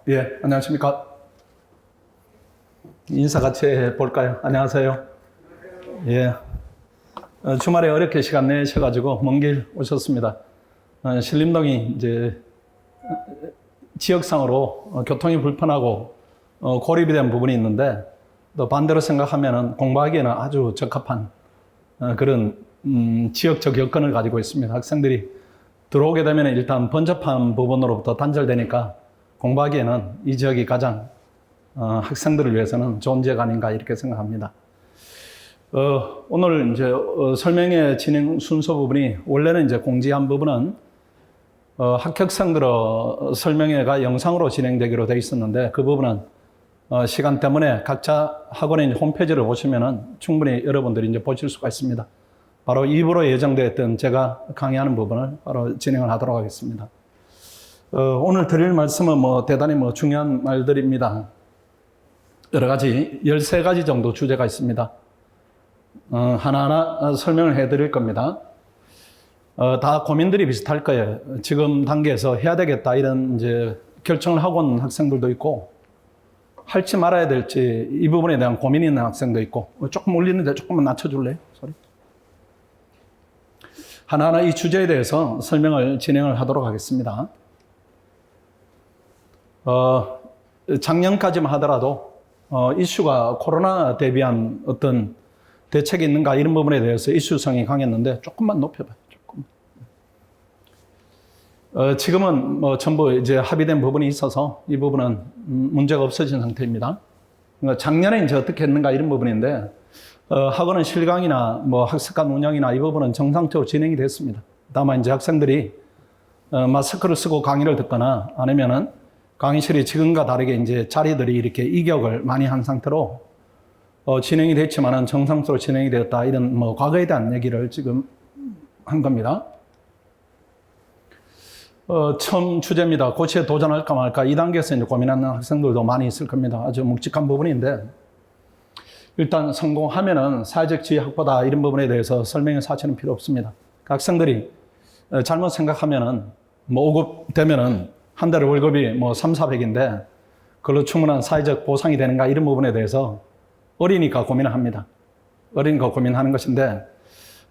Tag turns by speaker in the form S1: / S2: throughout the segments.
S1: 예, 안녕하십니까. 인사 같이 해볼까요? 안녕하세요. 예. 주말에 어렵게 시간 내셔가지고 먼 길 오셨습니다. 신림동이 이제 지역상으로 교통이 불편하고 고립이 된 부분이 있는데 또 반대로 생각하면은 공부하기에는 아주 적합한 그런 지역적 여건을 가지고 있습니다. 학생들이 들어오게 되면 일단 번잡한 부분으로부터 단절되니까 공부하기에는 이 지역이 가장 학생들을 위해서는 좋은 지역 아닌가 이렇게 생각합니다. 오늘 이제 설명회 진행 순서 부분이 원래는 이제 공지한 부분은 합격생들의 설명회가 영상으로 진행되기로 되어 있었는데 그 부분은 시간 때문에 각자 학원의 홈페이지를 보시면은 충분히 여러분들이 이제 보실 수가 있습니다. 바로 2부로 예정되어 있던 제가 강의하는 부분을 바로 진행을 하도록 하겠습니다. 오늘 드릴 말씀은 대단히 중요한 말들입니다. 여러 가지, 13가지 정도 주제가 있습니다. 하나하나 설명을 해 드릴 겁니다. 다 고민들이 비슷할 거예요. 지금 단계에서 해야 되겠다 이런 이제 결정을 하고 온 학생들도 있고, 할지 말아야 될지 이 부분에 대한 고민이 있는 학생도 있고, 조금 울리는데 조금만 낮춰줄래요? 소리. 하나하나 이 주제에 대해서 설명을 진행을 하도록 하겠습니다. 작년까지만 하더라도 이슈가 코로나 대비한 어떤 대책이 있는가 이런 부분에 대해서 이슈성이 강했는데 조금만 높여봐요. 조금. 지금은 전부 이제 합의된 부분이 있어서 이 부분은 문제가 없어진 상태입니다. 그러니까 작년에 이제 어떻게 했는가 이런 부분인데 학원은 실강이나 학습관 운영이나 이 부분은 정상적으로 진행이 됐습니다. 다만 이제 학생들이 마스크를 쓰고 강의를 듣거나 아니면은 강의실이 지금과 다르게 이제 자리들이 이렇게 이격을 많이 한 상태로 진행이 됐지만은 정상적으로 진행이 되었다. 이런 과거에 대한 얘기를 지금 한 겁니다. 처음 주제입니다. 고시에 도전할까 말까 이 단계에서 이제 고민하는 학생들도 많이 있을 겁니다. 아주 묵직한 부분인데 일단 성공하면은 사회적 지위 확보다 이런 부분에 대해서 설명의 사치는 필요 없습니다. 학생들이 잘못 생각하면은 5급 되면은 한 달에 월급이 300~400인데 그걸로 충분한 사회적 보상이 되는가 이런 부분에 대해서 어리니까 고민을 합니다. 어리니까 고민하는 것인데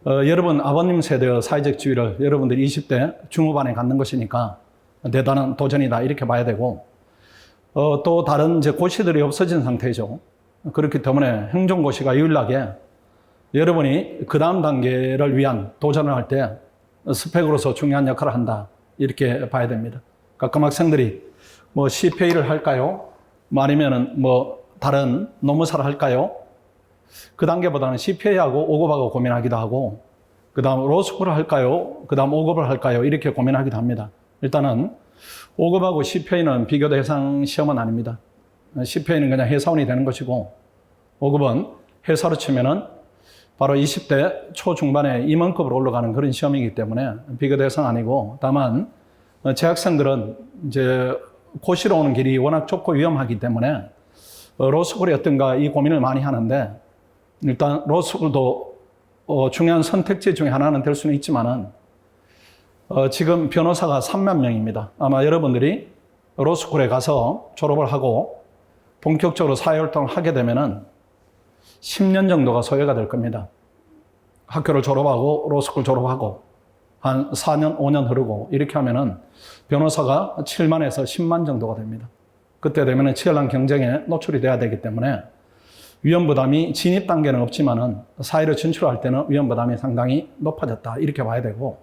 S1: 여러분 아버님 세대의 사회적 지위를 여러분들이 20대 중후반에 갖는 것이니까 대단한 도전이다 이렇게 봐야 되고 또 다른 이제 고시들이 없어진 상태죠. 그렇기 때문에 행정고시가 유일하게 여러분이 그 다음 단계를 위한 도전을 할 때 스펙으로서 중요한 역할을 한다 이렇게 봐야 됩니다. 가끔 학생들이 CPA를 할까요? 아니면은 다른 노무사를 할까요? 그 단계보다는 CPA하고 5급하고 고민하기도 하고, 그 다음 로스쿨을 할까요? 그 다음 5급을 할까요? 이렇게 고민하기도 합니다. 일단은 5급하고 CPA는 비교 대상 시험은 아닙니다. CPA는 그냥 회사원이 되는 것이고, 5급은 회사로 치면은 바로 20대 초중반에 임원급으로 올라가는 그런 시험이기 때문에 비교 대상 아니고, 다만 재학생들은 이제 고시로 오는 길이 워낙 좁고 위험하기 때문에 로스쿨이 어떤가 이 고민을 많이 하는데 일단 로스쿨도 중요한 선택지 중에 하나는 될 수는 있지만은 지금 변호사가 3만 명입니다. 아마 여러분들이 로스쿨에 가서 졸업을 하고 본격적으로 사회활동을 하게 되면은 10년 정도가 소요가 될 겁니다. 학교를 졸업하고 로스쿨 졸업하고 한 4년, 5년 흐르고 이렇게 하면은 변호사가 7만에서 10만 정도가 됩니다. 그때 되면은 치열한 경쟁에 노출이 돼야 되기 때문에 위험 부담이 진입 단계는 없지만은 사회로 진출할 때는 위험 부담이 상당히 높아졌다. 이렇게 봐야 되고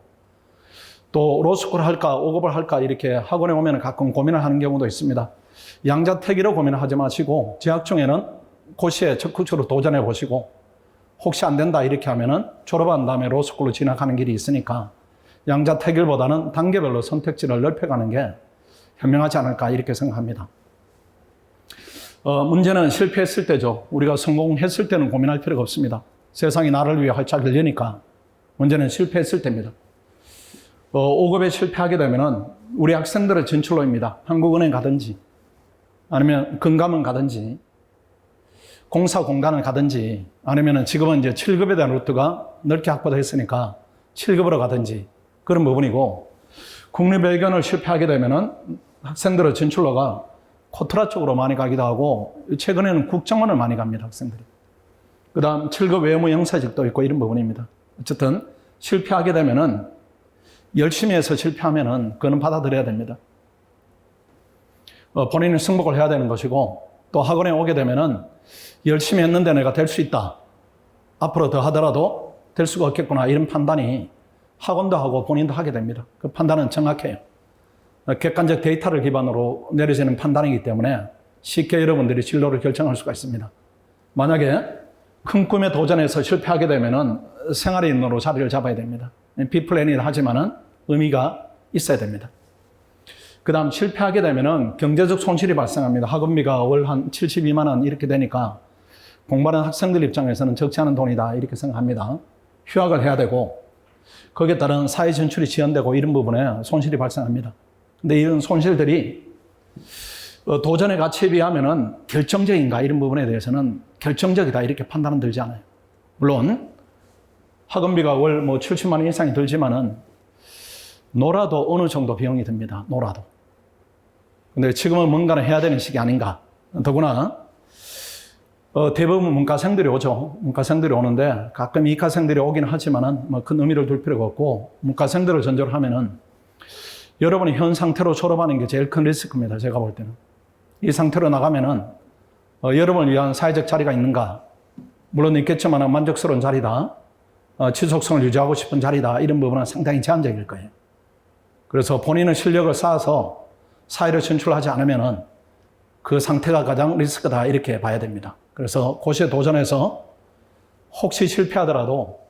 S1: 또 로스쿨 할까, 5급을 할까 이렇게 학원에 오면 가끔 고민을 하는 경우도 있습니다. 양자택일로 고민을 하지 마시고 재학 중에는 고시에 적극적으로 도전해 보시고 혹시 안 된다 이렇게 하면은 졸업한 다음에 로스쿨로 진학하는 길이 있으니까 양자택일보다는 단계별로 선택지를 넓혀가는 게 현명하지 않을까 이렇게 생각합니다. 문제는 실패했을 때죠. 우리가 성공했을 때는 고민할 필요가 없습니다. 세상이 나를 위해 활짝 열리니까 문제는 실패했을 때입니다. 5급에 실패하게 되면은 우리 학생들의 진출로입니다. 한국은행 가든지 아니면 금감원 가든지 공사 공간을 가든지 아니면은 지금은 이제 7급에 대한 루트가 넓게 확보되어 있으니까 7급으로 가든지 그런 부분이고 국립외견을 실패하게 되면은 학생들의 진출로가 코트라 쪽으로 많이 가기도 하고 최근에는 국정원을 많이 갑니다, 학생들이. 그 다음 7급 외무 영사직도 있고 이런 부분입니다. 어쨌든 실패하게 되면은 열심히 해서 실패하면은 그거는 받아들여야 됩니다. 본인이 승복을 해야 되는 것이고 또 학원에 오게 되면은 열심히 했는데 내가 될 수 있다. 앞으로 더 하더라도 될 수가 없겠구나. 이런 판단이 학원도 하고 본인도 하게 됩니다. 그 판단은 정확해요. 객관적 데이터를 기반으로 내려지는 판단이기 때문에 쉽게 여러분들이 진로를 결정할 수가 있습니다. 만약에 큰 꿈에 도전해서 실패하게 되면은 생활의 인으로 자리를 잡아야 됩니다. 비플랜이라 하지만은 의미가 있어야 됩니다. 그 다음 실패하게 되면은 경제적 손실이 발생합니다. 학원비가 월 한 72만 원 이렇게 되니까 공부하는 학생들 입장에서는 적지 않은 돈이다 이렇게 생각합니다. 휴학을 해야 되고 거기에 따른 사회 진출이 지연되고 이런 부분에 손실이 발생합니다. 근데 이런 손실들이 도전의 가치에 비하면은 결정적인가 이런 부분에 대해서는 결정적이다 이렇게 판단은 들지 않아요. 물론 학원비가 월 70만 원 이상이 들지만은 놀아도 어느 정도 비용이 듭니다. 놀아도. 근데 지금은 뭔가를 해야 되는 시기 아닌가. 더구나 대부분 문과생들이 오죠. 문과생들이 오는데 가끔 이과생들이 오긴 하지만은 큰 의미를 둘 필요가 없고 문과생들을 전제로 하면은 여러분이 현 상태로 졸업하는 게 제일 큰 리스크입니다. 제가 볼 때는. 이 상태로 나가면은 여러분을 위한 사회적 자리가 있는가? 물론 있겠지만 만족스러운 자리다. 지속성을 유지하고 싶은 자리다. 이런 부분은 상당히 제한적일 거예요. 그래서 본인의 실력을 쌓아서 사회로 진출하지 않으면은 그 상태가 가장 리스크다. 이렇게 봐야 됩니다. 그래서 고시에 도전해서 혹시 실패하더라도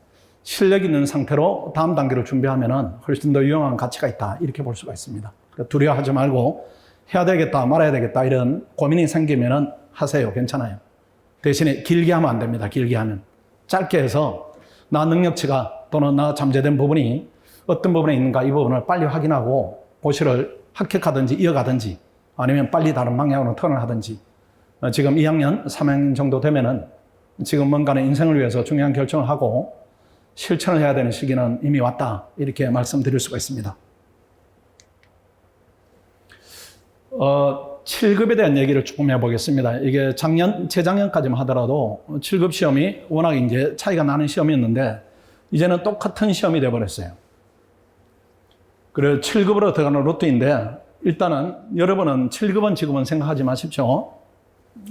S1: 실력 있는 상태로 다음 단계를 준비하면은 훨씬 더 유용한 가치가 있다. 이렇게 볼 수가 있습니다. 그러니까 두려워하지 말고 해야 되겠다, 말아야 되겠다 이런 고민이 생기면은 하세요. 괜찮아요. 대신에 길게 하면 안 됩니다. 길게 하면. 짧게 해서 나 능력치가 또는 나 잠재된 부분이 어떤 부분에 있는가 이 부분을 빨리 확인하고 고시를 합격하든지 이어가든지 아니면 빨리 다른 방향으로 턴을 하든지 지금 2학년, 3학년 정도 되면은 지금 뭔가는 인생을 위해서 중요한 결정을 하고 실천을 해야 되는 시기는 이미 왔다. 이렇게 말씀드릴 수가 있습니다. 7급에 대한 얘기를 조금 해보겠습니다. 이게 재작년까지만 하더라도 7급 시험이 워낙 이제 차이가 나는 시험이었는데 이제는 똑같은 시험이 되어버렸어요. 그래서 7급으로 들어가는 루트인데 일단은 여러분은 7급은 지금은 생각하지 마십시오.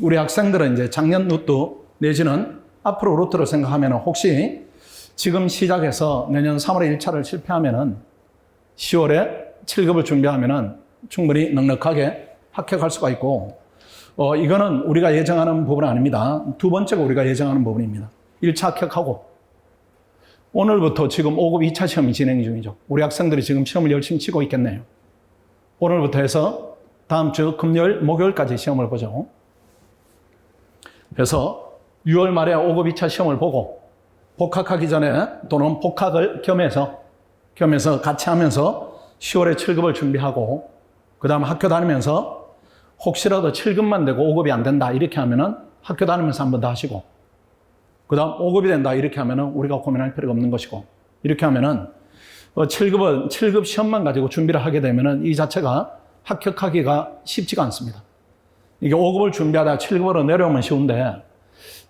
S1: 우리 학생들은 이제 작년 루트 내지는 앞으로 루트를 생각하면 혹시 지금 시작해서 내년 3월에 1차를 실패하면은 10월에 7급을 준비하면은 충분히 넉넉하게 합격할 수가 있고, 이거는 우리가 예정하는 부분은 아닙니다. 두 번째가 우리가 예정하는 부분입니다. 1차 합격하고, 오늘부터 지금 5급 2차 시험이 진행 중이죠. 우리 학생들이 지금 시험을 열심히 치고 있겠네요. 오늘부터 해서 다음 주 금요일, 목요일까지 시험을 보죠. 그래서 6월 말에 5급 2차 시험을 보고, 복학하기 전에 또는 복학을 겸해서 같이 하면서 10월에 7급을 준비하고, 그 다음 학교 다니면서 혹시라도 7급만 되고 5급이 안 된다 이렇게 하면은 학교 다니면서 한 번 더 하시고, 그 다음 5급이 된다 이렇게 하면은 우리가 고민할 필요가 없는 것이고, 이렇게 하면은 7급 시험만 가지고 준비를 하게 되면은 이 자체가 합격하기가 쉽지가 않습니다. 이게 5급을 준비하다가 7급으로 내려오면 쉬운데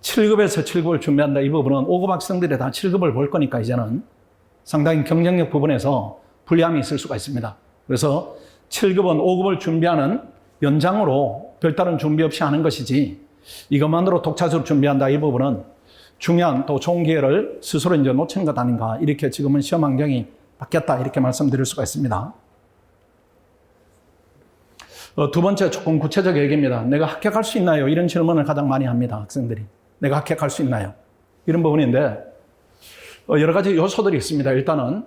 S1: 7급에서 7급을 준비한다 이 부분은 5급 학생들이 다 7급을 볼 거니까 이제는 상당히 경쟁력 부분에서 불리함이 있을 수가 있습니다. 그래서 7급은 5급을 준비하는 연장으로 별다른 준비 없이 하는 것이지 이것만으로 독차적으로 준비한다 이 부분은 중요한 또 좋은 기회를 스스로 이제 놓치는 것 아닌가 이렇게 지금은 시험 환경이 바뀌었다 이렇게 말씀드릴 수가 있습니다. 두 번째 조금 구체적 얘기입니다. 내가 합격할 수 있나요? 이런 질문을 가장 많이 합니다. 학생들이. 내가 합격할 수 있나요? 이런 부분인데 여러 가지 요소들이 있습니다. 일단은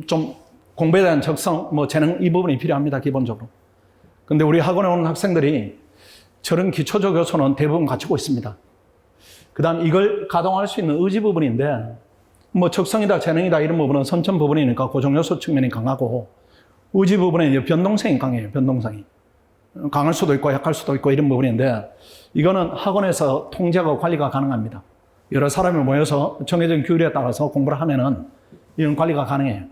S1: 좀 공부에 대한 적성, 재능 이 부분이 필요합니다. 기본적으로. 근데 우리 학원에 오는 학생들이 저런 기초적 요소는 대부분 갖추고 있습니다. 그 다음 이걸 가동할 수 있는 의지 부분인데 적성이다, 재능이다 이런 부분은 선천 부분이니까 고정 요소 측면이 강하고 의지 부분에 이제 변동성이 강해요. 변동성이. 강할 수도 있고 약할 수도 있고 이런 부분인데 이거는 학원에서 통제하고 관리가 가능합니다. 여러 사람이 모여서 정해진 규율에 따라서 공부를 하면은 이런 관리가 가능해요.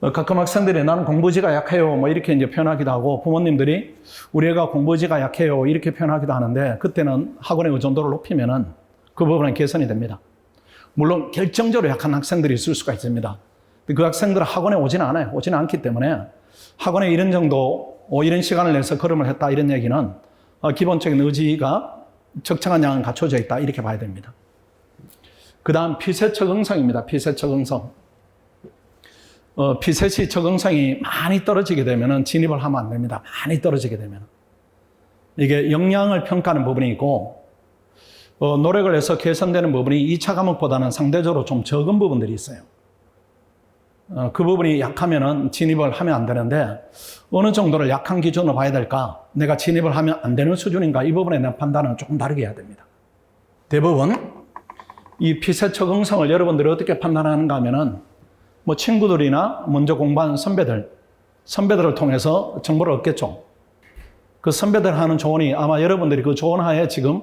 S1: 가끔 학생들이 나는 공부지가 약해요. 뭐 이렇게 이제 표현하기도 하고 부모님들이 우리 애가 공부지가 약해요. 이렇게 표현하기도 하는데 그때는 학원의 의존도를 높이면은 그 부분은 개선이 됩니다. 물론 결정적으로 약한 학생들이 있을 수가 있습니다. 그 학생들은 학원에 오지는 않아요. 오지는 않기 때문에 학원에 이런 정도, 이런 시간을 내서 걸음을 했다 이런 얘기는 기본적인 의지가 적정한 양은 갖춰져 있다 이렇게 봐야 됩니다. 그 다음 피세 적응성입니다. 피세 적응성. 피셋이 적응성이 많이 떨어지게 되면 진입을 하면 안 됩니다. 많이 떨어지게 되면. 이게 역량을 평가하는 부분이 있고, 노력을 해서 개선되는 부분이 2차 과목보다는 상대적으로 좀 적은 부분들이 있어요. 그 부분이 약하면 진입을 하면 안 되는데, 어느 정도를 약한 기준으로 봐야 될까? 내가 진입을 하면 안 되는 수준인가? 이 부분에 대한 판단은 조금 다르게 해야 됩니다. 대부분, 이 피셋 적응성을 여러분들이 어떻게 판단하는가 하면은, 뭐 친구들이나 먼저 공부한 선배들을 통해서 정보를 얻겠죠. 그 선배들 하는 조언이 아마 여러분들이 그 조언 하에 지금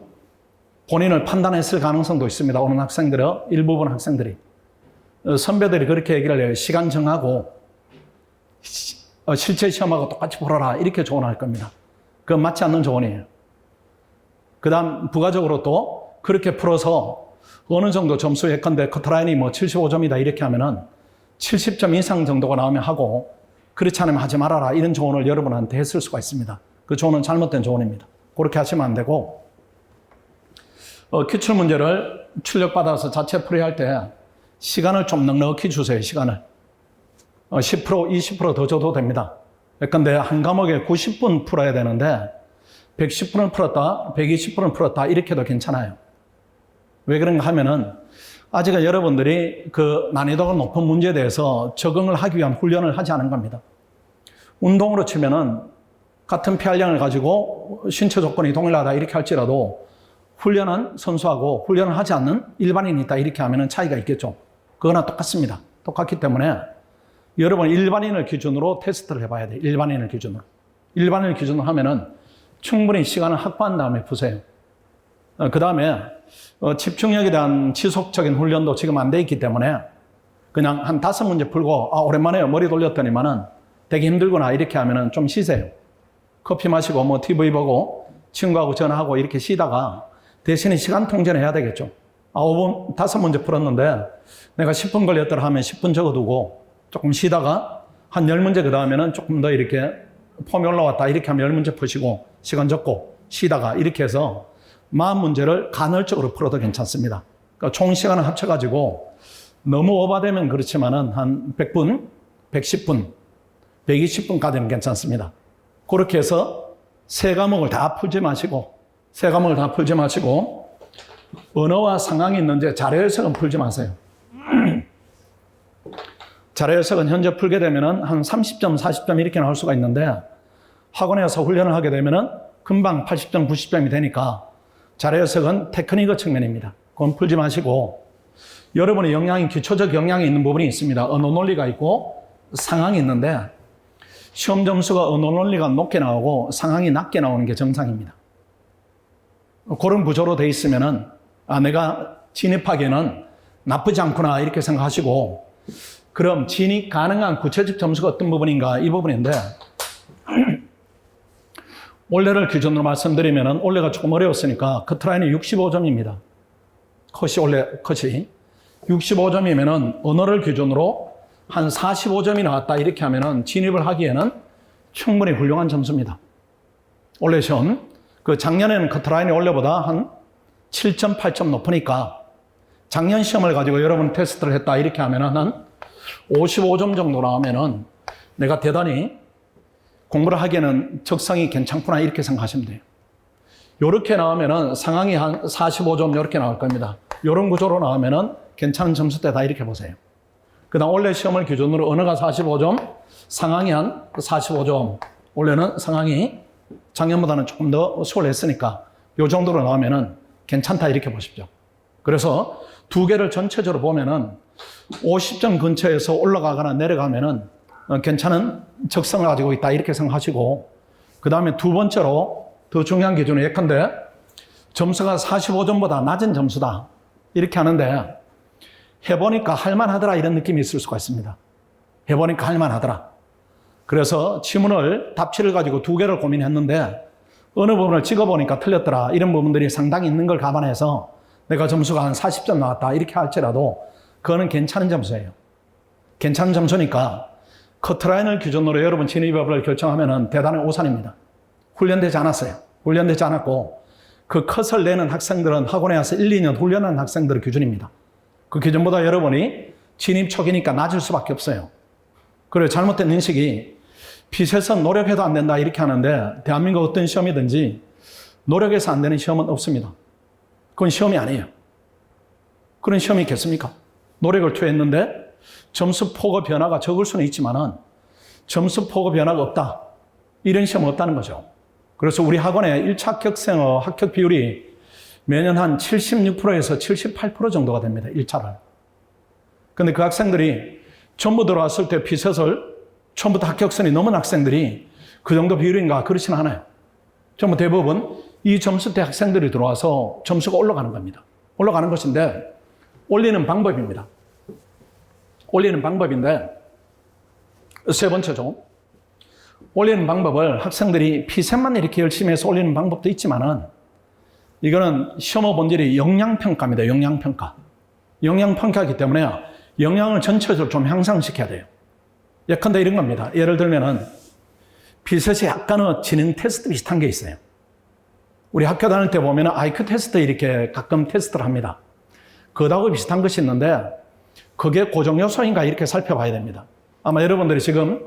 S1: 본인을 판단했을 가능성도 있습니다. 오는 학생들은, 일부분 학생들이. 선배들이 그렇게 얘기를 해요. 시간 정하고 실제 시험하고 똑같이 풀어라. 이렇게 조언할 겁니다. 그건 맞지 않는 조언이에요. 그 다음 부가적으로 또 그렇게 풀어서 어느 정도 점수 예컨대 커트라인이 뭐 75점이다 이렇게 하면은 70점 이상 정도가 나오면 하고 그렇지 않으면 하지 말아라 이런 조언을 여러분한테 했을 수가 있습니다. 그 조언은 잘못된 조언입니다. 그렇게 하시면 안 되고 기출문제를 출력받아서 자체 풀이할 때 시간을 좀 넉넉히 주세요. 시간을 10% 20% 더 줘도 됩니다. 예컨대 한 과목에 90분 풀어야 되는데 110분을 풀었다 120분을 풀었다 이렇게 해도 괜찮아요. 왜 그런가 하면은 아직은 여러분들이 그 난이도가 높은 문제에 대해서 적응을 하기 위한 훈련을 하지 않은 겁니다. 운동으로 치면은 같은 피할량을 가지고 신체 조건이 동일하다 이렇게 할지라도 훈련한 선수하고 훈련을 하지 않는 일반인이 있다 이렇게 하면은 차이가 있겠죠. 그거나 똑같습니다. 똑같기 때문에 여러분 일반인을 기준으로 테스트를 해봐야 돼요. 일반인을 기준으로. 일반인을 기준으로 하면은 충분히 시간을 확보한 다음에 푸세요. 그 다음에 집중력에 대한 지속적인 훈련도 지금 안 돼 있기 때문에 그냥 한 5문제 풀고 오랜만에 머리 돌렸더니만은 되게 힘들구나 이렇게 하면은 좀 쉬세요. 커피 마시고 뭐 TV 보고 친구하고 전화하고 이렇게 쉬다가 대신에 시간 통제를 해야 되겠죠. 5문제 풀었는데 내가 10분 걸렸더라 하면 10분 적어두고 조금 쉬다가 한 10문제 그 다음에는 조금 더 이렇게 폼이 올라왔다 이렇게 하면 10문제 푸시고 시간 적고 쉬다가 이렇게 해서 40문제를 간헐적으로 풀어도 괜찮습니다. 그러니까 총 시간을 합쳐가지고 너무 오버되면 그렇지만은 한 100분, 110분, 120분까지는 괜찮습니다. 그렇게 해서 세 과목을 다 풀지 마시고 언어와 상황이 있는지 자료 해석은 풀지 마세요. 자료 해석은 현재 풀게 되면은 한 30점, 40점 이렇게 나올 수가 있는데 학원에서 훈련을 하게 되면은 금방 80점, 90점이 되니까 자료 해석은 테크니크 측면입니다. 그건 풀지 마시고 여러분의 역량이 기초적 역량이 있는 부분이 있습니다. 언어 논리가 있고 상황이 있는데 시험 점수가 언어 논리가 높게 나오고 상황이 낮게 나오는 게 정상입니다. 그런 구조로 돼 있으면은 내가 진입하기에는 나쁘지 않구나 이렇게 생각하시고 그럼 진입 가능한 구체적 점수가 어떤 부분인가 이 부분인데 올해를 기준으로 말씀드리면 올해가 조금 어려웠으니까 커트라인이 65점입니다. 컷이 65점이면 언어를 기준으로 한 45점이 나왔다 이렇게 하면 진입을 하기에는 충분히 훌륭한 점수입니다. 올해 시험 그 작년에는 커트라인이 올해보다 한 7점, 8점 높으니까 작년 시험을 가지고 여러분 테스트를 했다 이렇게 하면은 한 55점 정도 나오면은 내가 대단히 공부를 하기에는 적성이 괜찮구나 이렇게 생각하시면 돼요. 이렇게 나오면은 상황이 한 45점 이렇게 나올 겁니다. 이런 구조로 나오면은 괜찮은 점수대다 이렇게 보세요. 그 다음 올해 시험을 기준으로 언어가 45점, 상황이 한 45점. 원래는 상황이 작년보다는 조금 더 수월했으니까 이 정도로 나오면은 괜찮다 이렇게 보십시오. 그래서 두 개를 전체적으로 보면은 50점 근처에서 올라가거나 내려가면은 괜찮은 적성을 가지고 있다 이렇게 생각하시고 그 다음에 두 번째로 더 중요한 기준은 예컨대 점수가 45점보다 낮은 점수다 이렇게 하는데 해보니까 할만하더라 이런 느낌이 있을 수가 있습니다. 해보니까 할만하더라. 그래서 지문을 답지를 가지고 2개를 고민했는데 어느 부분을 찍어보니까 틀렸더라. 이런 부분들이 상당히 있는 걸 감안해서 내가 점수가 한 40점 나왔다. 이렇게 할지라도 그거는 괜찮은 점수예요. 괜찮은 점수니까 커트라인을 기준으로 여러분 진입을 결정하면 대단히 오산입니다. 훈련되지 않았어요. 훈련되지 않았고 그 컷을 내는 학생들은 학원에 와서 1, 2년 훈련한 학생들의 기준입니다. 그 기준보다 여러분이 진입 초기니까 낮을 수밖에 없어요. 그리고 잘못된 인식이 빛에서 노력해도 안 된다 이렇게 하는데 대한민국 어떤 시험이든지 노력해서 안 되는 시험은 없습니다. 그건 시험이 아니에요. 그런 시험이 있겠습니까? 노력을 투했는데 점수 폭의 변화가 적을 수는 있지만은 점수 폭의 변화가 없다. 이런 시험은 없다는 거죠. 그래서 우리 학원의 1차 합격생의 합격 비율이 매년 한 76%에서 78% 정도가 됩니다. 1차를. 근데 그 학생들이 전부 들어왔을 때 피셋을 처음부터 합격선이 넘은 학생들이 그 정도 비율인가? 그렇지는 않아요. 전부 대부분 이 점수대 학생들이 들어와서 점수가 올라가는 겁니다. 올라가는 것인데 올리는 방법입니다. 올리는 방법인데 세 번째죠. 올리는 방법을 학생들이 피셋만 이렇게 열심히 해서 올리는 방법도 있지만은 이거는 시험의 본질이 역량평가입니다. 역량평가. 역량평가이기 때문에 역량을 전체적으로 좀 향상시켜야 돼요. 예컨대 이런 겁니다. 예를 들면은 피셋이 약간의 지능 테스트 비슷한 게 있어요. 우리 학교 다닐 때 보면은 IQ 테스트 이렇게 가끔 테스트를 합니다. 그거하고 비슷한 것이 있는데 그게 고정 요소인가 이렇게 살펴봐야 됩니다. 아마 여러분들이 지금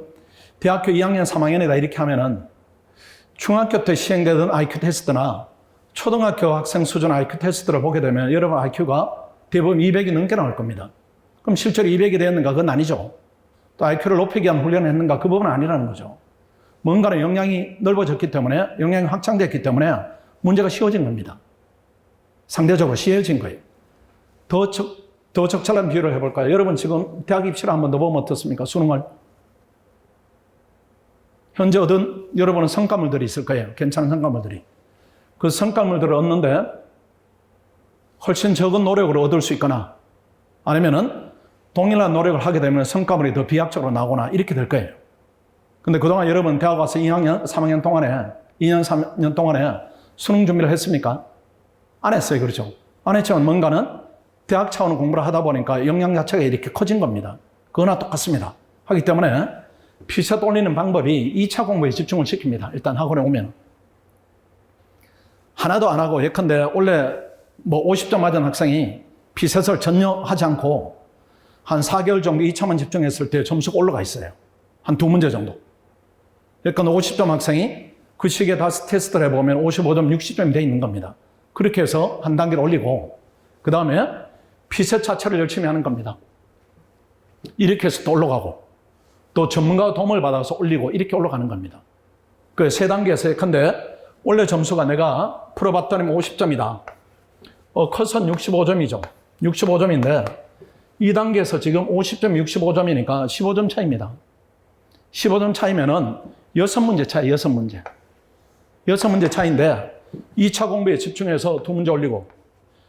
S1: 대학교 2학년, 3학년이다 이렇게 하면은 중학교 때 시행되던 IQ 테스트나 초등학교 학생 수준 IQ 테스트를 보게 되면 여러분 IQ가 대부분 200이 넘게 나올 겁니다. 그럼 실제로 200이 되었는가? 그건 아니죠. 또 IQ를 높이기 위한 훈련을 했는가? 그 부분은 아니라는 거죠. 뭔가는 역량이 넓어졌기 때문에, 역량이 확장됐기 때문에 문제가 쉬워진 겁니다. 상대적으로 쉬워진 거예요. 더 적절한 비유를 해볼까요? 여러분 지금 대학 입시를 한번 더 보면 어떻습니까? 수능을. 현재 얻은 여러분은 성과물들이 있을 거예요. 괜찮은 성과물들이. 그 성과물들을 얻는데 훨씬 적은 노력으로 얻을 수 있거나 아니면은 동일한 노력을 하게 되면 성과물이 더 비약적으로 나오거나 이렇게 될 거예요. 근데 그동안 여러분 대학 와서 2학년, 3학년 동안에 2년, 3년 동안에 수능 준비를 했습니까? 안 했어요. 그렇죠? 안 했지만 뭔가는 대학 차원 공부를 하다 보니까 역량 자체가 이렇게 커진 겁니다. 그거나 똑같습니다. 하기 때문에 피셋 올리는 방법이 2차 공부에 집중을 시킵니다. 일단 학원에 오면. 하나도 안 하고 예컨대 원래 50점 맞은 학생이 피셋을 전혀 하지 않고 한 4개월 정도 2차만 집중했을 때 점수가 올라가 있어요. 한 2문제 정도. 예컨대 50점 학생이 그 시기에 다시 테스트를 해보면 55점, 60점이 돼 있는 겁니다. 그렇게 해서 한 단계를 올리고 그 다음에 피셋 자체를 열심히 하는 겁니다. 이렇게 해서 또 올라가고 또 전문가 도움을 받아서 올리고 이렇게 올라가는 겁니다. 그 세 단계에서 예컨대 원래 점수가 내가 풀어봤더니 50점이다. 컷은 65점이죠. 65점인데 2단계에서 지금 50점, 65점이니까 15점 차이입니다. 15점 차이면은 6문제 차이, 6문제. 6문제 차이인데 2차 공부에 집중해서 2문제 올리고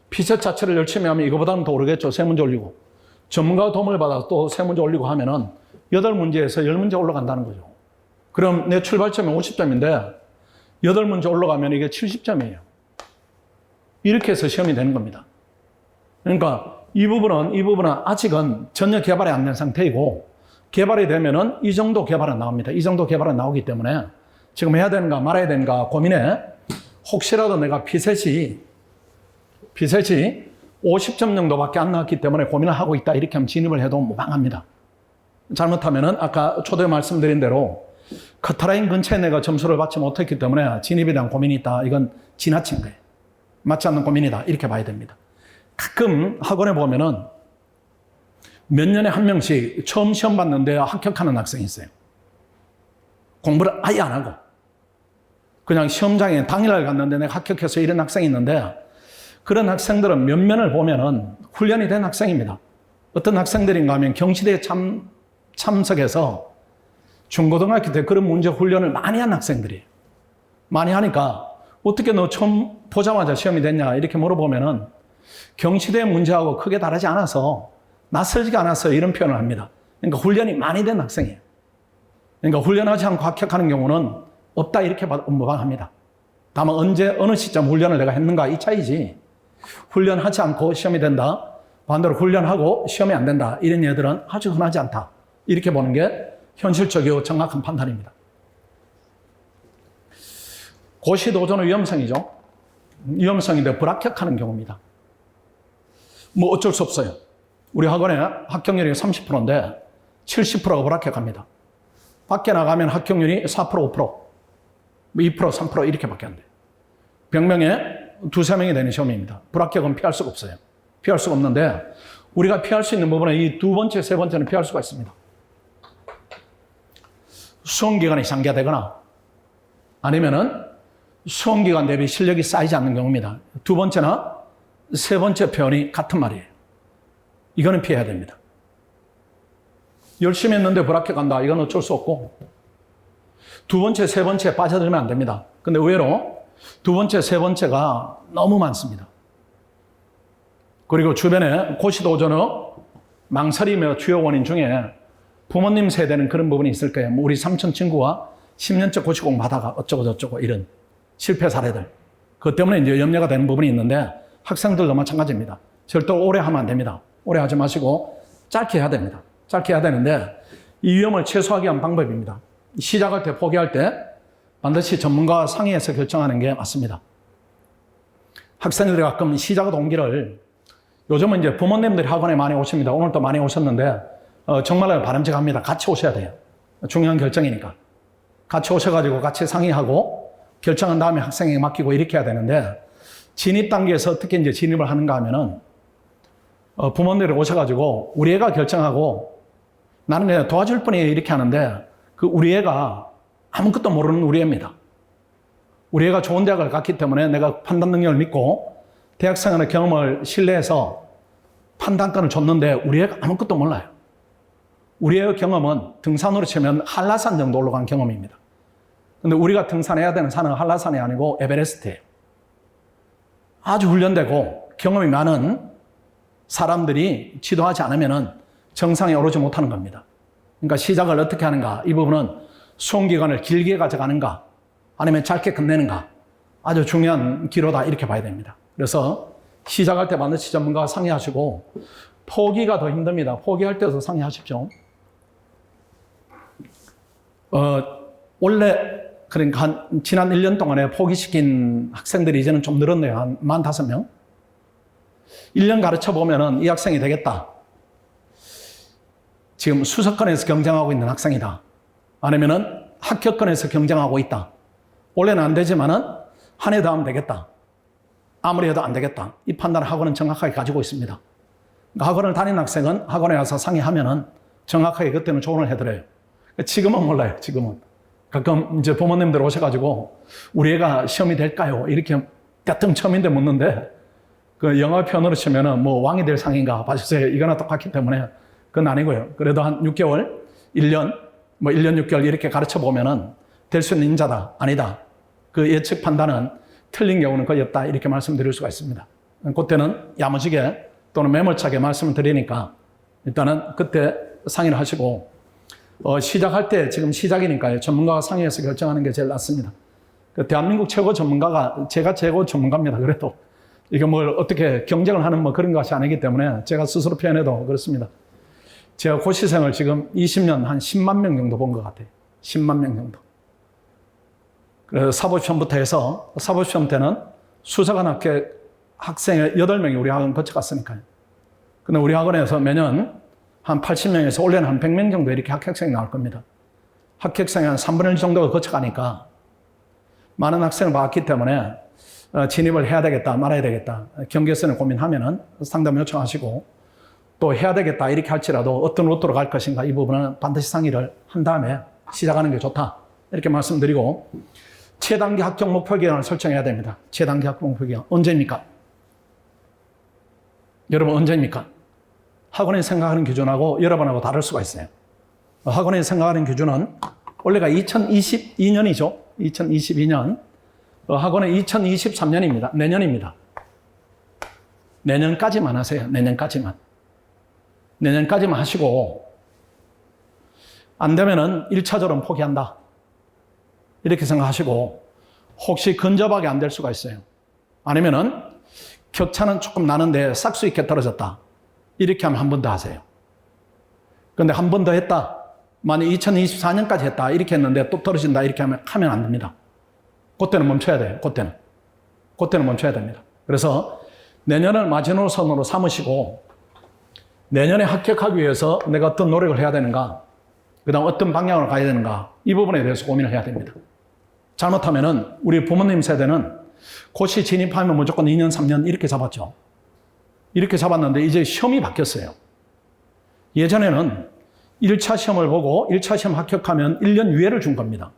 S1: 피셋 자체를 열심히 하면 이거보다는 더 오르겠죠. 3문제 올리고 전문가 도움을 받아서 또 3문제 올리고 하면은 8문제에서 10문제 올라간다는 거죠. 그럼 내 출발점이 50점인데 8문제 올라가면 이게 70점이에요. 이렇게 해서 시험이 되는 겁니다. 그러니까 이 부분은 아직은 전혀 개발이 안 된 상태이고 개발이 되면은 이 정도 개발은 나옵니다. 이 정도 개발은 나오기 때문에 지금 해야 되는가 말아야 되는가 고민에 혹시라도 내가 피셋이 50점 정도밖에 안 나왔기 때문에 고민을 하고 있다 이렇게 하면 진입을 해도 무방합니다. 잘못하면은 아까 초대에 말씀드린 대로 커트라인 근처에 내가 점수를 받지 못했기 때문에 진입에 대한 고민이 있다. 이건 지나친 거예요. 맞지 않는 고민이다. 이렇게 봐야 됩니다. 가끔 학원에 보면은 몇 년에 한 명씩 처음 시험 봤는데 합격하는 학생이 있어요. 공부를 아예 안 하고 그냥 시험장에 당일날 갔는데 내가 합격해서 이런 학생이 있는데 그런 학생들은 면면을 보면은 훈련이 된 학생입니다. 어떤 학생들인가 하면 경시대에 참석해서 중고등학교 때 그런 문제 훈련을 많이 한 학생들이에요. 많이 하니까 어떻게 너 처음 보자마자 시험이 됐냐 이렇게 물어보면은 경시대 문제하고 크게 다르지 않아서 낯설지가 않아서 이런 표현을 합니다. 그러니까 훈련이 많이 된 학생이에요. 그러니까 훈련하지 않고 합격하는 경우는 없다 이렇게 무방합니다. 다만 언제 어느 시점 훈련을 내가 했는가 이 차이지, 훈련하지 않고 시험이 된다, 반대로 훈련하고 시험이 안 된다, 이런 예들은 아주 흔하지 않다 이렇게 보는 게 현실적이고 정확한 판단입니다. 고시도전의 위험성이죠. 위험성인데 불합격하는 경우입니다. 뭐 어쩔 수 없어요. 우리 학원에 합격률이 30%인데 70%가 불합격합니다. 밖에 나가면 합격률이 4%, 5%, 2%, 3% 이렇게밖에 안 돼요. 100명에 두세 명이 되는 시험입니다. 불합격은 피할 수가 없어요. 피할 수가 없는데 우리가 피할 수 있는 부분은 이 두 번째, 세 번째는 피할 수가 있습니다. 수험기간이 장기화되거나 아니면은 수험기간 대비 실력이 쌓이지 않는 경우입니다. 두 번째나 세 번째 표현이 같은 말이에요. 이거는 피해야 됩니다. 열심히 했는데 불합격한다. 이건 어쩔 수 없고, 두 번째, 세 번째에 빠져들면 안 됩니다. 근데 의외로 두 번째, 세 번째가 너무 많습니다. 그리고 주변에 고시도전의 망설임의 주요 원인 중에 부모님 세대는 그런 부분이 있을 거예요. 우리 삼촌 친구가 10년째 고시 공부하다가 어쩌고 저쩌고 이런 실패 사례들. 그것 때문에 이제 염려가 되는 부분이 있는데 학생들도 마찬가지입니다. 절대 오래 하면 안 됩니다. 오래 하지 마시고 짧게 해야 됩니다. 짧게 해야 되는데 이 위험을 최소화하기 위한 방법입니다. 시작할 때, 포기할 때 반드시 전문가와 상의해서 결정하는 게 맞습니다. 학생들이 가끔 시작 동기를, 요즘은 이제 부모님들이 학원에 많이 오십니다. 오늘도 많이 오셨는데 정말로 바람직합니다. 같이 오셔야 돼요. 중요한 결정이니까. 같이 오셔가지고 같이 상의하고 결정한 다음에 학생에게 맡기고 이렇게 해야 되는데, 진입 단계에서 어떻게 이제 진입을 하는가 하면은 부모님들이 오셔가지고 우리 애가 결정하고 나는 그냥 도와줄 뿐이에요 이렇게 하는데, 그 우리 애가 아무것도 모르는 우리 애입니다. 우리 애가 좋은 대학을 갔기 때문에 내가 판단 능력을 믿고 대학생활의 경험을 신뢰해서 판단권을 줬는데 우리 애가 아무것도 몰라요. 우리 애의 경험은 등산으로 치면 한라산 정도 올라간 경험입니다. 근데 우리가 등산해야 되는 산은 한라산이 아니고 에베레스트예요. 아주 훈련되고 경험이 많은 사람들이 지도하지 않으면 정상에 오르지 못하는 겁니다. 그러니까 시작을 어떻게 하는가, 이 부분은 수험기간을 길게 가져가는가 아니면 짧게 끝내는가, 아주 중요한 기로다 이렇게 봐야 됩니다. 그래서 시작할 때 반드시 전문가와 상의하시고, 포기가 더 힘듭니다. 포기할 때도 상의하십시오. 원래 그러니까 지난 1년 동안에 포기시킨 학생들이 이제는 좀 늘었네요. 한 45명. 1년 가르쳐 보면은 이 학생이 되겠다. 지금 수석권에서 경쟁하고 있는 학생이다. 아니면은 합격권에서 경쟁하고 있다. 원래는 안 되지만은 한 해 더 하면 되겠다. 아무리 해도 안 되겠다. 이 판단을 학원은 정확하게 가지고 있습니다. 그러니까 학원을 다니는 학생은 학원에 와서 상의하면은 정확하게 그때는 조언을 해드려요. 지금은 몰라요. 지금은. 가끔 이제 부모님들 오셔가지고 우리 애가 시험이 될까요? 이렇게 땡처음인데 묻는데, 그 영어 표현으로 치면은 뭐 왕이 될 상인가 봐주세요. 이거나 똑같기 때문에 그건 아니고요. 그래도 한 6개월, 1년, 뭐 1년 6개월 이렇게 가르쳐 보면은 될 수 있는 인자다, 아니다. 그 예측 판단은 틀린 경우는 거의 없다. 이렇게 말씀드릴 수가 있습니다. 그때는 야무지게 또는 매몰차게 말씀을 드리니까 일단은 그때 상의를 하시고, 시작할 때 지금 시작이니까요. 전문가와 상의해서 결정하는 게 제일 낫습니다. 그 대한민국 최고 전문가가 제가 최고 전문가입니다. 그래도 이거 뭘 어떻게 경쟁을 하는 뭐 그런 것이 아니기 때문에 제가 스스로 표현해도 그렇습니다. 제가 고시생을 지금 20년 한 10만 명 정도 본 것 같아요. 10만 명 정도. 그래서 사법시험부터 해서 사법시험 때는 수사관 학생의 8명이 우리 학원 거쳐갔으니까요. 근데 우리 학원에서 매년 한 80명에서 올해는 한 100명 정도 이렇게 합격생이 나올 겁니다. 합격생이 한 3분의 1 정도가 거쳐가니까 많은 학생을 봤기 때문에 진입을 해야 되겠다, 말아야 되겠다, 경계선을 고민하면은 상담 요청하시고, 또 해야 되겠다 이렇게 할지라도 어떤 루트로 갈 것인가 이 부분은 반드시 상의를 한 다음에 시작하는 게 좋다 이렇게 말씀드리고, 최단기 합격 목표 기간을 설정해야 됩니다. 최단기 합격 목표 기간 언제입니까? 여러분 언제입니까? 학원이 생각하는 기준하고 여러분하고 다를 수가 있어요. 학원이 생각하는 기준은 원래가 2022년이죠. 2022년. 학원은 2023년입니다. 내년입니다. 내년까지만 하세요. 내년까지만. 내년까지만 하시고, 안 되면은 1차적으로는 포기한다. 이렇게 생각하시고, 혹시 근접하게 안 될 수가 있어요. 아니면은 격차는 조금 나는데 싹수 있게 떨어졌다. 이렇게 하면 한 번 더 하세요. 근데 한 번 더 했다. 만약 2024년까지 했다. 이렇게 했는데 또 떨어진다. 이렇게 하면 안 됩니다. 그때는 멈춰야 돼요. 그때는 멈춰야 됩니다. 그래서 내년을 마지노선으로 삼으시고, 내년에 합격하기 위해서 내가 어떤 노력을 해야 되는가, 그 다음 어떤 방향으로 가야 되는가, 이 부분에 대해서 고민을 해야 됩니다. 잘못하면은 우리 부모님 세대는 고시 진입하면 무조건 2년, 3년 이렇게 잡았죠. 이렇게 잡았는데 이제 시험이 바뀌었어요. 예전에는 1차 시험을 보고 1차 시험 합격하면 1년 유예를 준 겁니다.